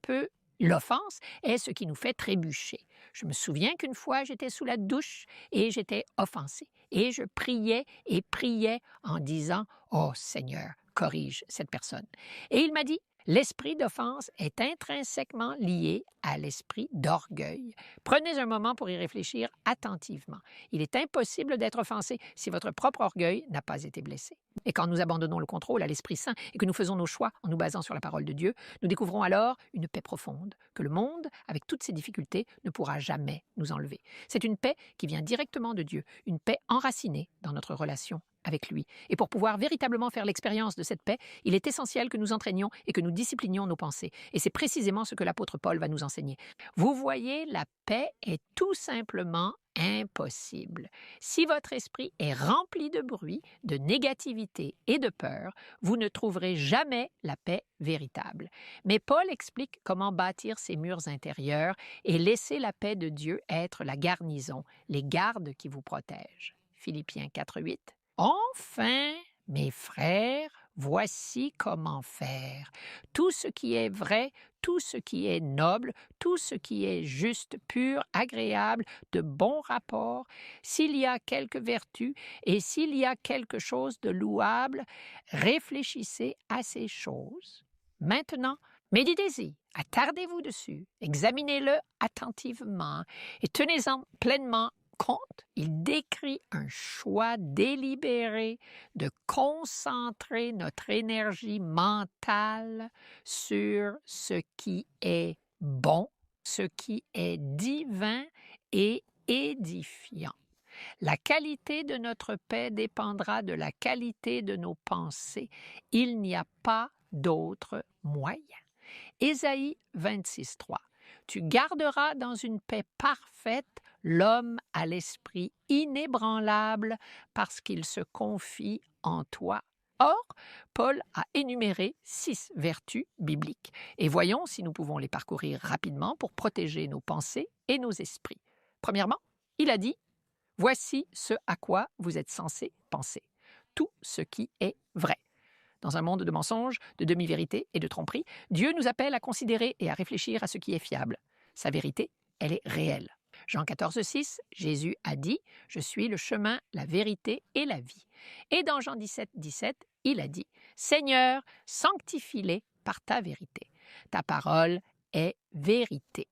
l'offense est ce qui nous fait trébucher. Je me souviens qu'une fois, j'étais sous la douche et j'étais offensée. Et je priais et priais en disant « Oh Seigneur, corrige cette personne. » Et il m'a dit « L'esprit d'offense est intrinsèquement lié à l'esprit d'orgueil. Prenez un moment pour y réfléchir attentivement. Il est impossible d'être offensé si votre propre orgueil n'a pas été blessé. Et quand nous abandonnons le contrôle à l'Esprit Saint et que nous faisons nos choix en nous basant sur la parole de Dieu, nous découvrons alors une paix profonde que le monde, avec toutes ses difficultés, ne pourra jamais nous enlever. C'est une paix qui vient directement de Dieu, une paix enracinée dans notre relation avec lui. Et pour pouvoir véritablement faire l'expérience de cette paix, il est essentiel que nous entraînions et que nous disciplinions nos pensées. Et c'est précisément ce que l'apôtre Paul va nous enseigner. Vous voyez, la paix est tout simplement impossible. Si votre esprit est rempli de bruit, de négativité et de peur, vous ne trouverez jamais la paix véritable. Mais Paul explique comment bâtir ces murs intérieurs et laisser la paix de Dieu être la garnison, les gardes qui vous protègent. Philippiens 4:8. Enfin, mes frères, voici comment faire. Tout ce qui est vrai, tout ce qui est noble, tout ce qui est juste, pur, agréable, de bon rapport, s'il y a quelque vertu et s'il y a quelque chose de louable, réfléchissez à ces choses. Maintenant, méditez-y, attardez-vous dessus, examinez-le attentivement et tenez-en pleinement compte. Il décrit un choix délibéré de concentrer notre énergie mentale sur ce qui est bon, ce qui est divin et édifiant. La qualité de notre paix dépendra de la qualité de nos pensées. Il n'y a pas d'autre moyen. Ésaïe 26:3. Tu garderas dans une paix parfaite l'homme à l'esprit inébranlable parce qu'il se confie en toi. Or, Paul a énuméré 6 vertus bibliques. Et voyons si nous pouvons les parcourir rapidement pour protéger nos pensées et nos esprits. Premièrement, il a dit « Voici ce à quoi vous êtes censés penser. Tout ce qui est vrai. » Dans un monde de mensonges, de demi-vérités et de tromperies, Dieu nous appelle à considérer et à réfléchir à ce qui est fiable. Sa vérité, elle est réelle. Jean 14:6, Jésus a dit « Je suis le chemin, la vérité et la vie. » Et dans Jean 17:17, il a dit « Seigneur, sanctifie-les par ta vérité. Ta parole est vérité. »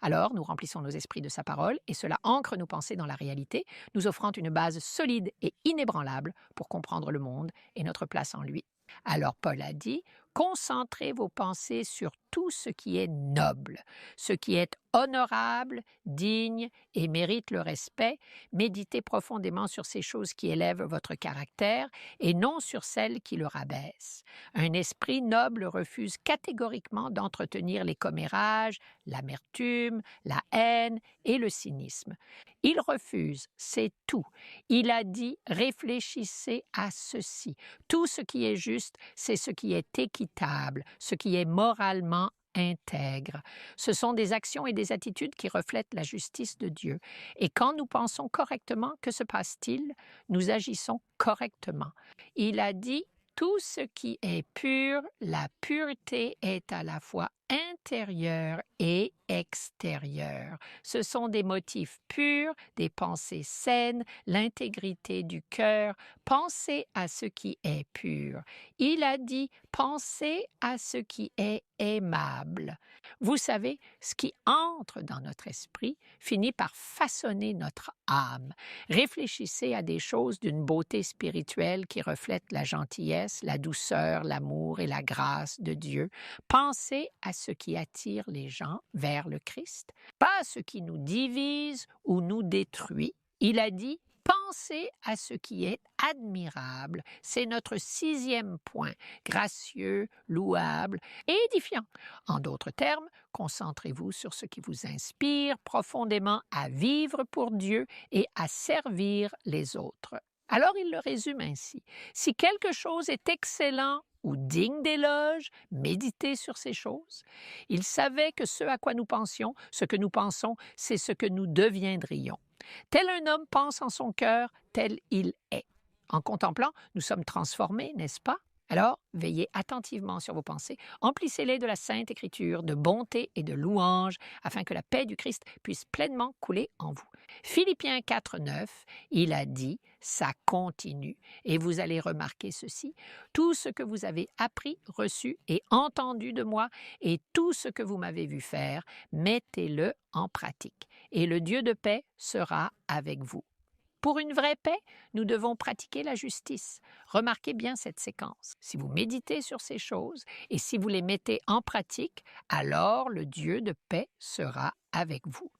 Alors, nous remplissons nos esprits de sa parole et cela ancre nos pensées dans la réalité, nous offrant une base solide et inébranlable pour comprendre le monde et notre place en lui. Alors Paul a dit « Concentrez vos pensées sur tout ce qui est noble, ce qui est honorable, digne et mérite le respect. Méditez profondément sur ces choses qui élèvent votre caractère et non sur celles qui le rabaissent. Un esprit noble refuse catégoriquement d'entretenir les commérages, l'amertume, la haine et le cynisme. Il refuse, c'est tout. Il a dit « Réfléchissez à ceci. Tout ce qui est juste, c'est ce qui est équitable, ce qui est moralement intègre. Ce sont des actions et des attitudes qui reflètent la justice de Dieu. Et quand nous pensons correctement, que se passe-t-il? Nous agissons correctement. Il a dit « Tout ce qui est pur, la pureté est à la fois intérieur et extérieur. Ce sont des motifs purs, des pensées saines, l'intégrité du cœur. Pensez à ce qui est pur. Il a dit « pensez à ce qui est aimable ». Vous savez, ce qui entre dans notre esprit finit par façonner notre âme. Réfléchissez à des choses d'une beauté spirituelle qui reflètent la gentillesse, la douceur, l'amour et la grâce de Dieu. Pensez à ce qui attire les gens vers le Christ, pas à ce qui nous divise ou nous détruit. Il a dit « pensez à ce qui est admirable ». C'est notre 6e point, gracieux, louable et édifiant. En d'autres termes, concentrez-vous sur ce qui vous inspire profondément à vivre pour Dieu et à servir les autres. Alors il le résume ainsi. Si quelque chose est excellent ou digne d'éloge, méditez sur ces choses. Il savait que ce à quoi nous pensions, ce que nous pensons, c'est ce que nous deviendrions. Tel un homme pense en son cœur, tel il est. En contemplant, nous sommes transformés, n'est-ce pas? Alors, veillez attentivement sur vos pensées, emplissez-les de la Sainte Écriture, de bonté et de louange, afin que la paix du Christ puisse pleinement couler en vous. Philippiens 4:9, il a dit, ça continue. Et vous allez remarquer ceci, tout ce que vous avez appris, reçu et entendu de moi, et tout ce que vous m'avez vu faire, mettez-le en pratique. Et le Dieu de paix sera avec vous. Pour une vraie paix, nous devons pratiquer la justice. Remarquez bien cette séquence. Si vous méditez sur ces choses et si vous les mettez en pratique, alors le Dieu de paix sera avec vous.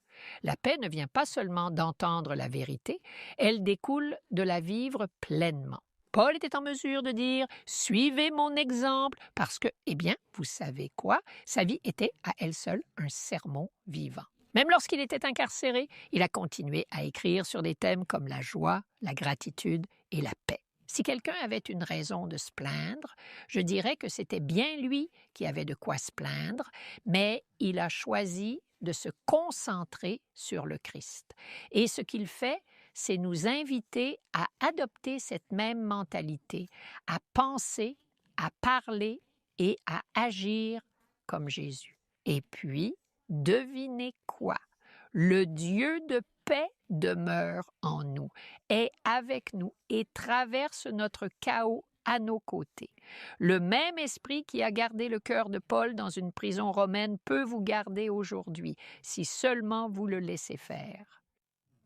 La paix ne vient pas seulement d'entendre la vérité, elle découle de la vivre pleinement. Paul était en mesure de dire « Suivez mon exemple » parce que, eh bien, vous savez quoi? Sa vie était à elle seule un sermon vivant. Même lorsqu'il était incarcéré, il a continué à écrire sur des thèmes comme la joie, la gratitude et la paix. Si quelqu'un avait une raison de se plaindre, je dirais que c'était bien lui qui avait de quoi se plaindre, mais il a choisi de se concentrer sur le Christ. Et ce qu'il fait, c'est nous inviter à adopter cette même mentalité, à penser, à parler et à agir comme Jésus. Et puis, devinez quoi? Le Dieu de paix demeure en nous, est avec nous et traverse notre chaos à nos côtés. Le même esprit qui a gardé le cœur de Paul dans une prison romaine peut vous garder aujourd'hui, si seulement vous le laissez faire.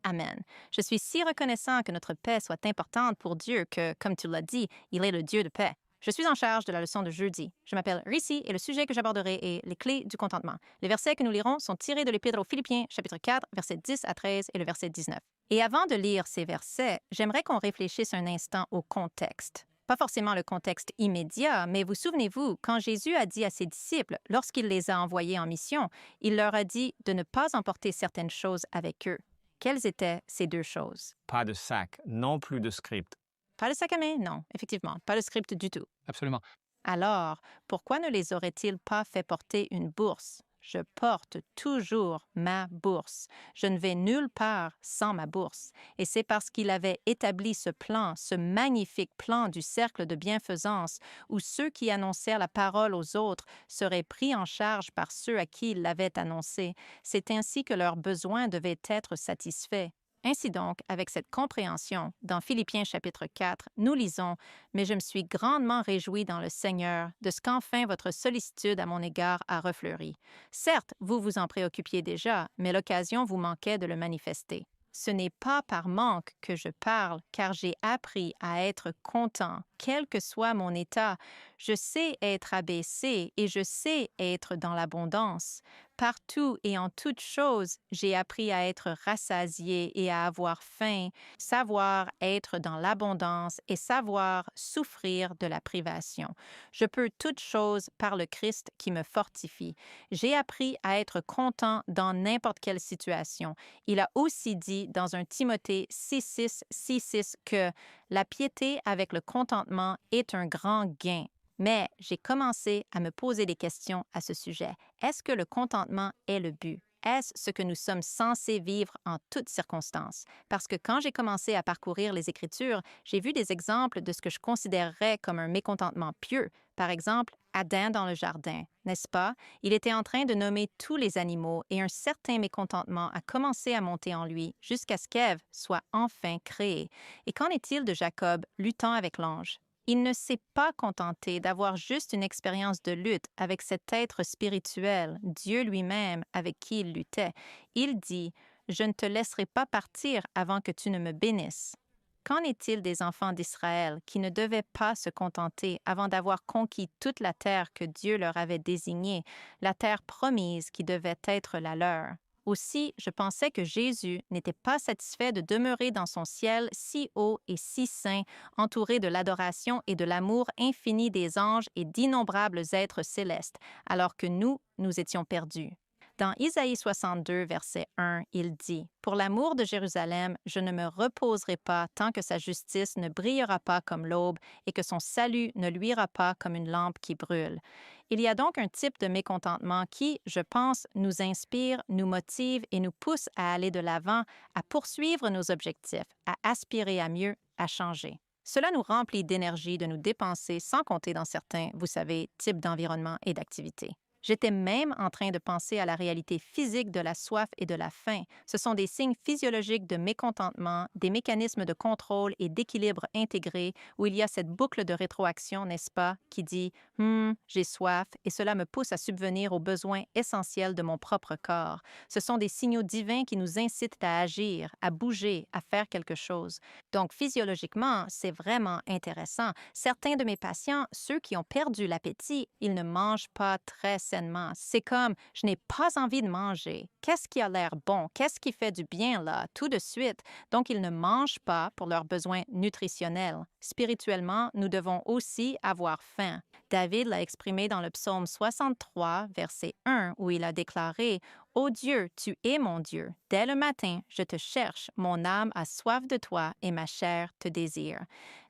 Amen. Je suis si reconnaissant que notre paix soit importante pour Dieu que, comme tu l'as dit, il est le Dieu de paix. Je suis en charge de la leçon de jeudi. Je m'appelle Rici et le sujet que j'aborderai est les clés du contentement. Les versets que nous lirons sont tirés de l'Épître aux Philippiens, chapitre 4, versets 10 à 13 et le verset 19. Et avant de lire ces versets, j'aimerais qu'on réfléchisse un instant au contexte. Pas forcément le contexte immédiat, mais vous souvenez-vous, quand Jésus a dit à ses disciples, lorsqu'il les a envoyés en mission, il leur a dit de ne pas emporter certaines choses avec eux. Quelles étaient ces 2 choses? Pas de sac, non plus de script. Pas de sac à main? Non, effectivement, pas de script du tout. Absolument. Alors, pourquoi ne les aurait-il pas fait porter une bourse? Je porte toujours ma bourse. Je ne vais nulle part sans ma bourse. Et c'est parce qu'il avait établi ce plan, ce magnifique plan du cercle de bienfaisance, où ceux qui annoncèrent la parole aux autres seraient pris en charge par ceux à qui il l'avait annoncé. C'est ainsi que leurs besoins devaient être satisfaits. Ainsi donc, avec cette compréhension, dans Philippiens chapitre 4, nous lisons « Mais je me suis grandement réjoui dans le Seigneur de ce qu'enfin votre sollicitude à mon égard a refleuri. Certes, vous vous en préoccupiez déjà, mais l'occasion vous manquait de le manifester. Ce n'est pas par manque que je parle, car j'ai appris à être content, quel que soit mon état. Je sais être abaissé et je sais être dans l'abondance. Partout et en toutes choses, j'ai appris à être rassasié et à avoir faim, savoir être dans l'abondance et savoir souffrir de la privation. Je peux toutes choses par le Christ qui me fortifie. J'ai appris à être content dans n'importe quelle situation. Il a aussi dit dans 1 Timothée 6:6 que la piété avec le contentement est un grand gain. Mais j'ai commencé à me poser des questions à ce sujet. Est-ce que le contentement est le but? est-ce ce que nous sommes censés vivre en toutes circonstances? Parce que quand j'ai commencé à parcourir les Écritures, j'ai vu des exemples de ce que je considérerais comme un mécontentement pieux. Par exemple, Adam dans le jardin, n'est-ce pas? Il était en train de nommer tous les animaux et un certain mécontentement a commencé à monter en lui jusqu'à ce qu'Ève soit enfin créée. Et qu'en est-il de Jacob luttant avec l'ange? Il ne s'est pas contenté d'avoir juste une expérience de lutte avec cet être spirituel, Dieu lui-même, avec qui il luttait. Il dit « Je ne te laisserai pas partir avant que tu ne me bénisses ». Qu'en est-il des enfants d'Israël qui ne devaient pas se contenter avant d'avoir conquis toute la terre que Dieu leur avait désignée, la terre promise qui devait être la leur? Aussi, je pensais que Jésus n'était pas satisfait de demeurer dans son ciel si haut et si saint, entouré de l'adoration et de l'amour infini des anges et d'innombrables êtres célestes, alors que nous étions perdus. Dans Isaïe 62, verset 1, il dit « Pour l'amour de Jérusalem, je ne me reposerai pas tant que sa justice ne brillera pas comme l'aube et que son salut ne luira pas comme une lampe qui brûle. » Il y a donc un type de mécontentement qui, je pense, nous inspire, nous motive et nous pousse à aller de l'avant, à poursuivre nos objectifs, à aspirer à mieux, à changer. Cela nous remplit d'énergie de nous dépenser sans compter dans certains, vous savez, types d'environnement et d'activités. J'étais même en train de penser à la réalité physique de la soif et de la faim. Ce sont des signes physiologiques de mécontentement, des mécanismes de contrôle et d'équilibre intégrés où il y a cette boucle de rétroaction, n'est-ce pas, qui dit « j'ai soif » et cela me pousse à subvenir aux besoins essentiels de mon propre corps. Ce sont des signaux divins qui nous incitent à agir, à bouger, à faire quelque chose. Donc, physiologiquement, c'est vraiment intéressant. Certains de mes patients, ceux qui ont perdu l'appétit, ils ne mangent pas très sainement. C'est comme « je n'ai pas envie de manger. Qu'est-ce qui a l'air bon? Qu'est-ce qui fait du bien là, tout de suite? » Donc, ils ne mangent pas pour leurs besoins nutritionnels. Spirituellement, nous devons aussi avoir faim. David l'a exprimé dans le psaume 63, verset 1, où il a déclaré « Ô Dieu, tu es mon Dieu. Dès le matin, je te cherche. Mon âme a soif de toi et ma chair te désire. »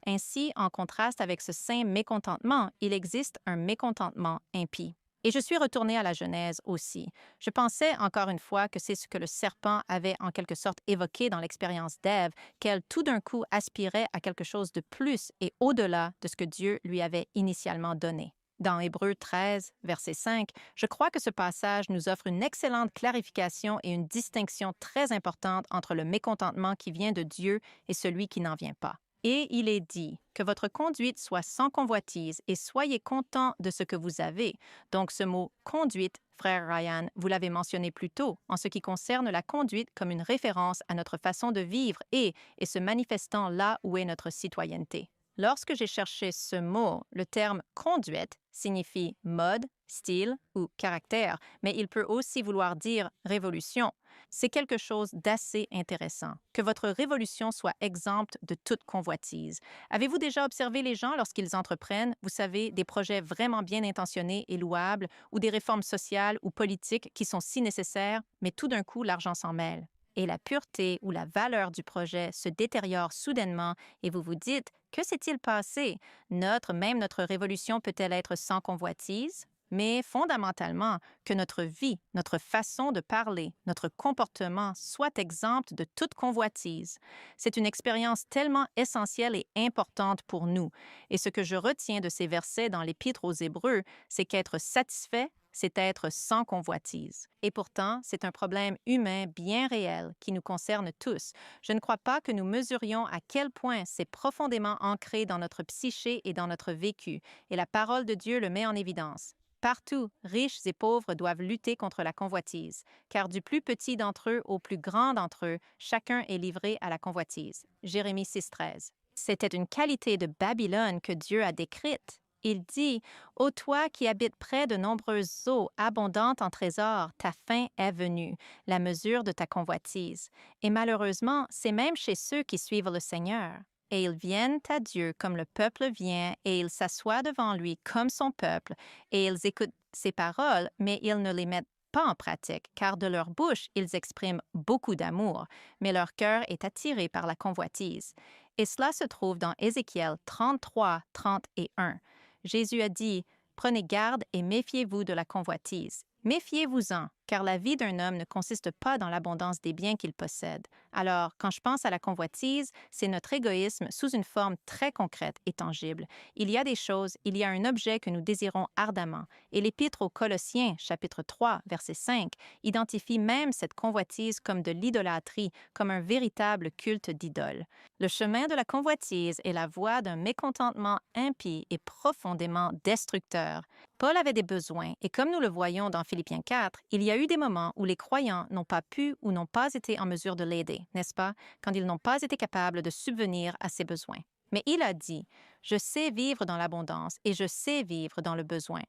Ainsi, en contraste avec ce saint mécontentement, il existe un mécontentement impie. Et je suis retournée à la Genèse aussi. Je pensais encore une fois que c'est ce que le serpent avait en quelque sorte évoqué dans l'expérience d'Ève, qu'elle tout d'un coup aspirait à quelque chose de plus et au-delà de ce que Dieu lui avait initialement donné. Dans Hébreux 13, verset 5, je crois que ce passage nous offre une excellente clarification et une distinction très importante entre le mécontentement qui vient de Dieu et celui qui n'en vient pas. Et il est dit que votre conduite soit sans convoitise et soyez content de ce que vous avez. Donc ce mot « conduite », frère Ryan, vous l'avez mentionné plus tôt, en ce qui concerne la conduite comme une référence à notre façon de vivre et se manifestant là où est notre citoyenneté. Lorsque j'ai cherché ce mot, le terme « conduite » signifie mode, style ou caractère, mais il peut aussi vouloir dire révolution. C'est quelque chose d'assez intéressant, que votre révolution soit exempte de toute convoitise. Avez-vous déjà observé les gens lorsqu'ils entreprennent, vous savez, des projets vraiment bien intentionnés et louables, ou des réformes sociales ou politiques qui sont si nécessaires, mais tout d'un coup l'argent s'en mêle? Et la pureté ou la valeur du projet se détériore soudainement et vous vous dites « Que s'est-il passé? Même notre révolution peut-elle être sans convoitise? » Mais fondamentalement, que notre vie, notre façon de parler, notre comportement soit exempt de toute convoitise. C'est une expérience tellement essentielle et importante pour nous. Et ce que je retiens de ces versets dans l'Épître aux Hébreux, c'est qu'être satisfait, c'est être sans convoitise. Et pourtant, c'est un problème humain bien réel qui nous concerne tous. Je ne crois pas que nous mesurions à quel point c'est profondément ancré dans notre psyché et dans notre vécu, et la parole de Dieu le met en évidence. Partout, riches et pauvres doivent lutter contre la convoitise, car du plus petit d'entre eux au plus grand d'entre eux, chacun est livré à la convoitise. Jérémie 6,13. C'était une qualité de Babylone que Dieu a décrite. Il dit « Ô toi qui habites près de nombreuses eaux, abondantes en trésors, ta fin est venue, la mesure de ta convoitise. » Et malheureusement, c'est même chez ceux qui suivent le Seigneur. Et ils viennent à Dieu comme le peuple vient, et ils s'assoient devant lui comme son peuple, et ils écoutent ses paroles, mais ils ne les mettent pas en pratique, car de leur bouche, ils expriment beaucoup d'amour, mais leur cœur est attiré par la convoitise. Et cela se trouve dans Ézéchiel 33, 30 et 1. Jésus a dit « Prenez garde et méfiez-vous de la convoitise. Méfiez-vous-en, car la vie d'un homme ne consiste pas dans l'abondance des biens qu'il possède. Alors, quand je pense à la convoitise, c'est notre égoïsme sous une forme très concrète et tangible. Il y a des choses, il y a un objet que nous désirons ardemment, et l'Épître aux Colossiens, chapitre 3, verset 5, identifie même cette convoitise comme de l'idolâtrie, comme un véritable culte d'idole. Le chemin de la convoitise est la voie d'un mécontentement impie et profondément destructeur. Paul avait des besoins, et comme nous le voyons dans Philippiens 4, il y a eu des moments où les croyants n'ont pas pu ou n'ont pas été en mesure de l'aider, n'est-ce pas, quand ils n'ont pas été capables de subvenir à ses besoins. Mais il a dit, « Je sais vivre dans l'abondance et je sais vivre dans le besoin. »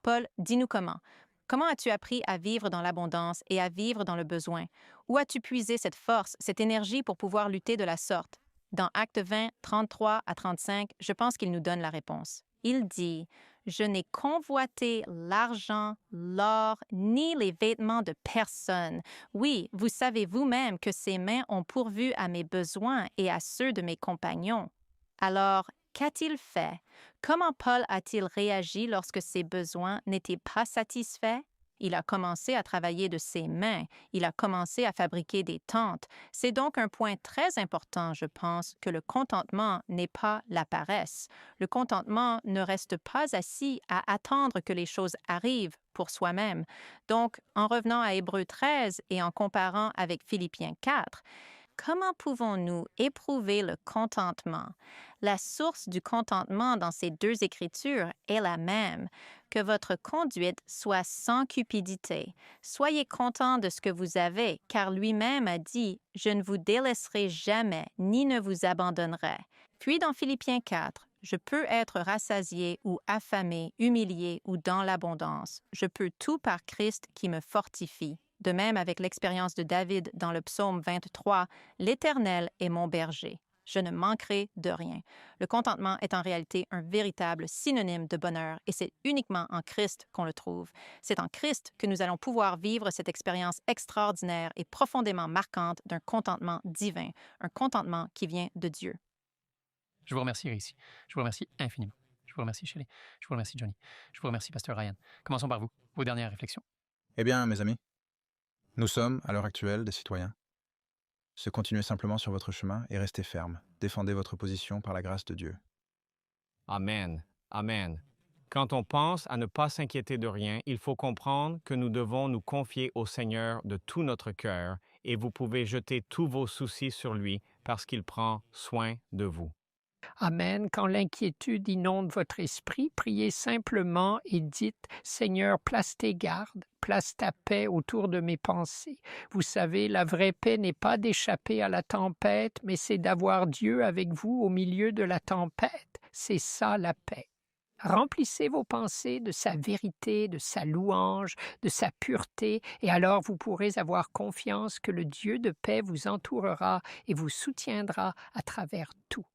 Paul, dis-nous comment. Comment as-tu appris à vivre dans l'abondance et à vivre dans le besoin? Où as-tu puisé cette force, cette énergie pour pouvoir lutter de la sorte? Dans Actes 20, 33 à 35, je pense qu'il nous donne la réponse. Il dit, « Je n'ai convoité l'argent, l'or, ni les vêtements de personne. Oui, vous savez vous-même que ces mains ont pourvu à mes besoins et à ceux de mes compagnons. » Alors, qu'a-t-il fait? Comment Paul a-t-il réagi lorsque ses besoins n'étaient pas satisfaits? Il a commencé à travailler de ses mains, il a commencé à fabriquer des tentes. C'est donc un point très important, je pense, que le contentement n'est pas la paresse. Le contentement ne reste pas assis à attendre que les choses arrivent pour soi-même. Donc, en revenant à Hébreux 13 et en comparant avec Philippiens 4, comment pouvons-nous éprouver le contentement? La source du contentement dans ces deux écritures est la même. Que votre conduite soit sans cupidité. Soyez contents de ce que vous avez, car lui-même a dit « Je ne vous délaisserai jamais, ni ne vous abandonnerai. » Puis dans Philippiens 4, « Je peux être rassasié ou affamé, humilié ou dans l'abondance. Je peux tout par Christ qui me fortifie. » De même avec l'expérience de David dans le psaume 23, « L'Éternel est mon berger. Je ne manquerai de rien. » Le contentement est en réalité un véritable synonyme de bonheur et c'est uniquement en Christ qu'on le trouve. C'est en Christ que nous allons pouvoir vivre cette expérience extraordinaire et profondément marquante d'un contentement divin, un contentement qui vient de Dieu. Je vous remercie, Récy. Je vous remercie infiniment. Je vous remercie, Shelley. Je vous remercie, Johnny. Je vous remercie, Pasteur Ryan. Commençons par vous. Vos dernières réflexions. Eh bien, mes amis, nous sommes, à l'heure actuelle, des citoyens. Se continuez simplement sur votre chemin et restez ferme. Défendez votre position par la grâce de Dieu. Amen. Amen. Quand on pense à ne pas s'inquiéter de rien, il faut comprendre que nous devons nous confier au Seigneur de tout notre cœur et vous pouvez jeter tous vos soucis sur lui parce qu'il prend soin de vous. Amen. Quand l'inquiétude inonde votre esprit, priez simplement et dites « Seigneur, place tes gardes, place ta paix autour de mes pensées. » Vous savez, la vraie paix n'est pas d'échapper à la tempête, mais c'est d'avoir Dieu avec vous au milieu de la tempête. C'est ça la paix. Remplissez vos pensées de sa vérité, de sa louange, de sa pureté, et alors vous pourrez avoir confiance que le Dieu de paix vous entourera et vous soutiendra à travers tout.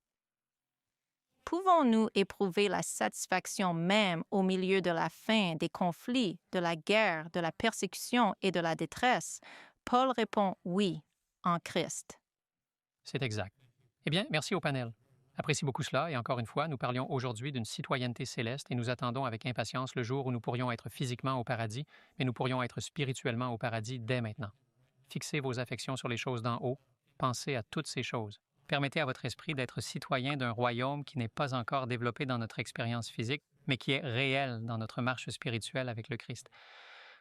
Pouvons-nous éprouver la satisfaction même au milieu de la faim, des conflits, de la guerre, de la persécution et de la détresse? Paul répond oui, en Christ. C'est exact. Eh bien, merci au panel. Apprécie beaucoup cela et encore une fois, nous parlions aujourd'hui d'une citoyenneté céleste et nous attendons avec impatience le jour où nous pourrions être physiquement au paradis, mais nous pourrions être spirituellement au paradis dès maintenant. Fixez vos affections sur les choses d'en haut, pensez à toutes ces choses. Permettez à votre esprit d'être citoyen d'un royaume qui n'est pas encore développé dans notre expérience physique, mais qui est réel dans notre marche spirituelle avec le Christ.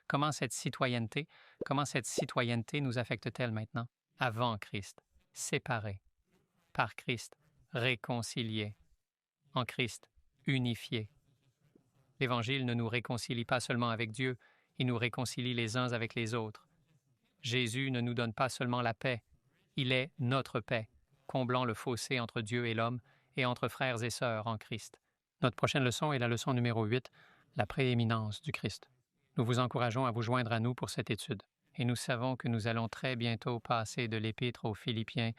Comment cette citoyenneté nous affecte-t-elle maintenant? Avant Christ, séparés. Par Christ, réconciliés. En Christ, unifiés. L'Évangile ne nous réconcilie pas seulement avec Dieu, il nous réconcilie les uns avec les autres. Jésus ne nous donne pas seulement la paix, il est notre paix, comblant le fossé entre Dieu et l'homme et entre frères et sœurs en Christ. Notre prochaine leçon est la leçon numéro 8, la prééminence du Christ. Nous vous encourageons à vous joindre à nous pour cette étude. Et nous savons que nous allons très bientôt passer de l'Épître aux Philippiens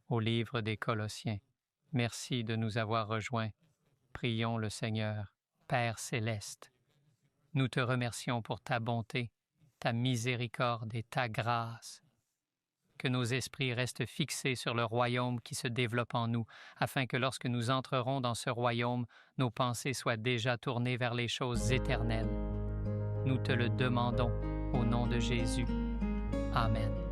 au livre des Colossiens. Merci de nous avoir rejoints. Prions le Seigneur. Père céleste, nous te remercions pour ta bonté, ta miséricorde et ta grâce. Que nos esprits restent fixés sur le royaume qui se développe en nous, afin que lorsque nous entrerons dans ce royaume, nos pensées soient déjà tournées vers les choses éternelles. Nous te le demandons au nom de Jésus. Amen.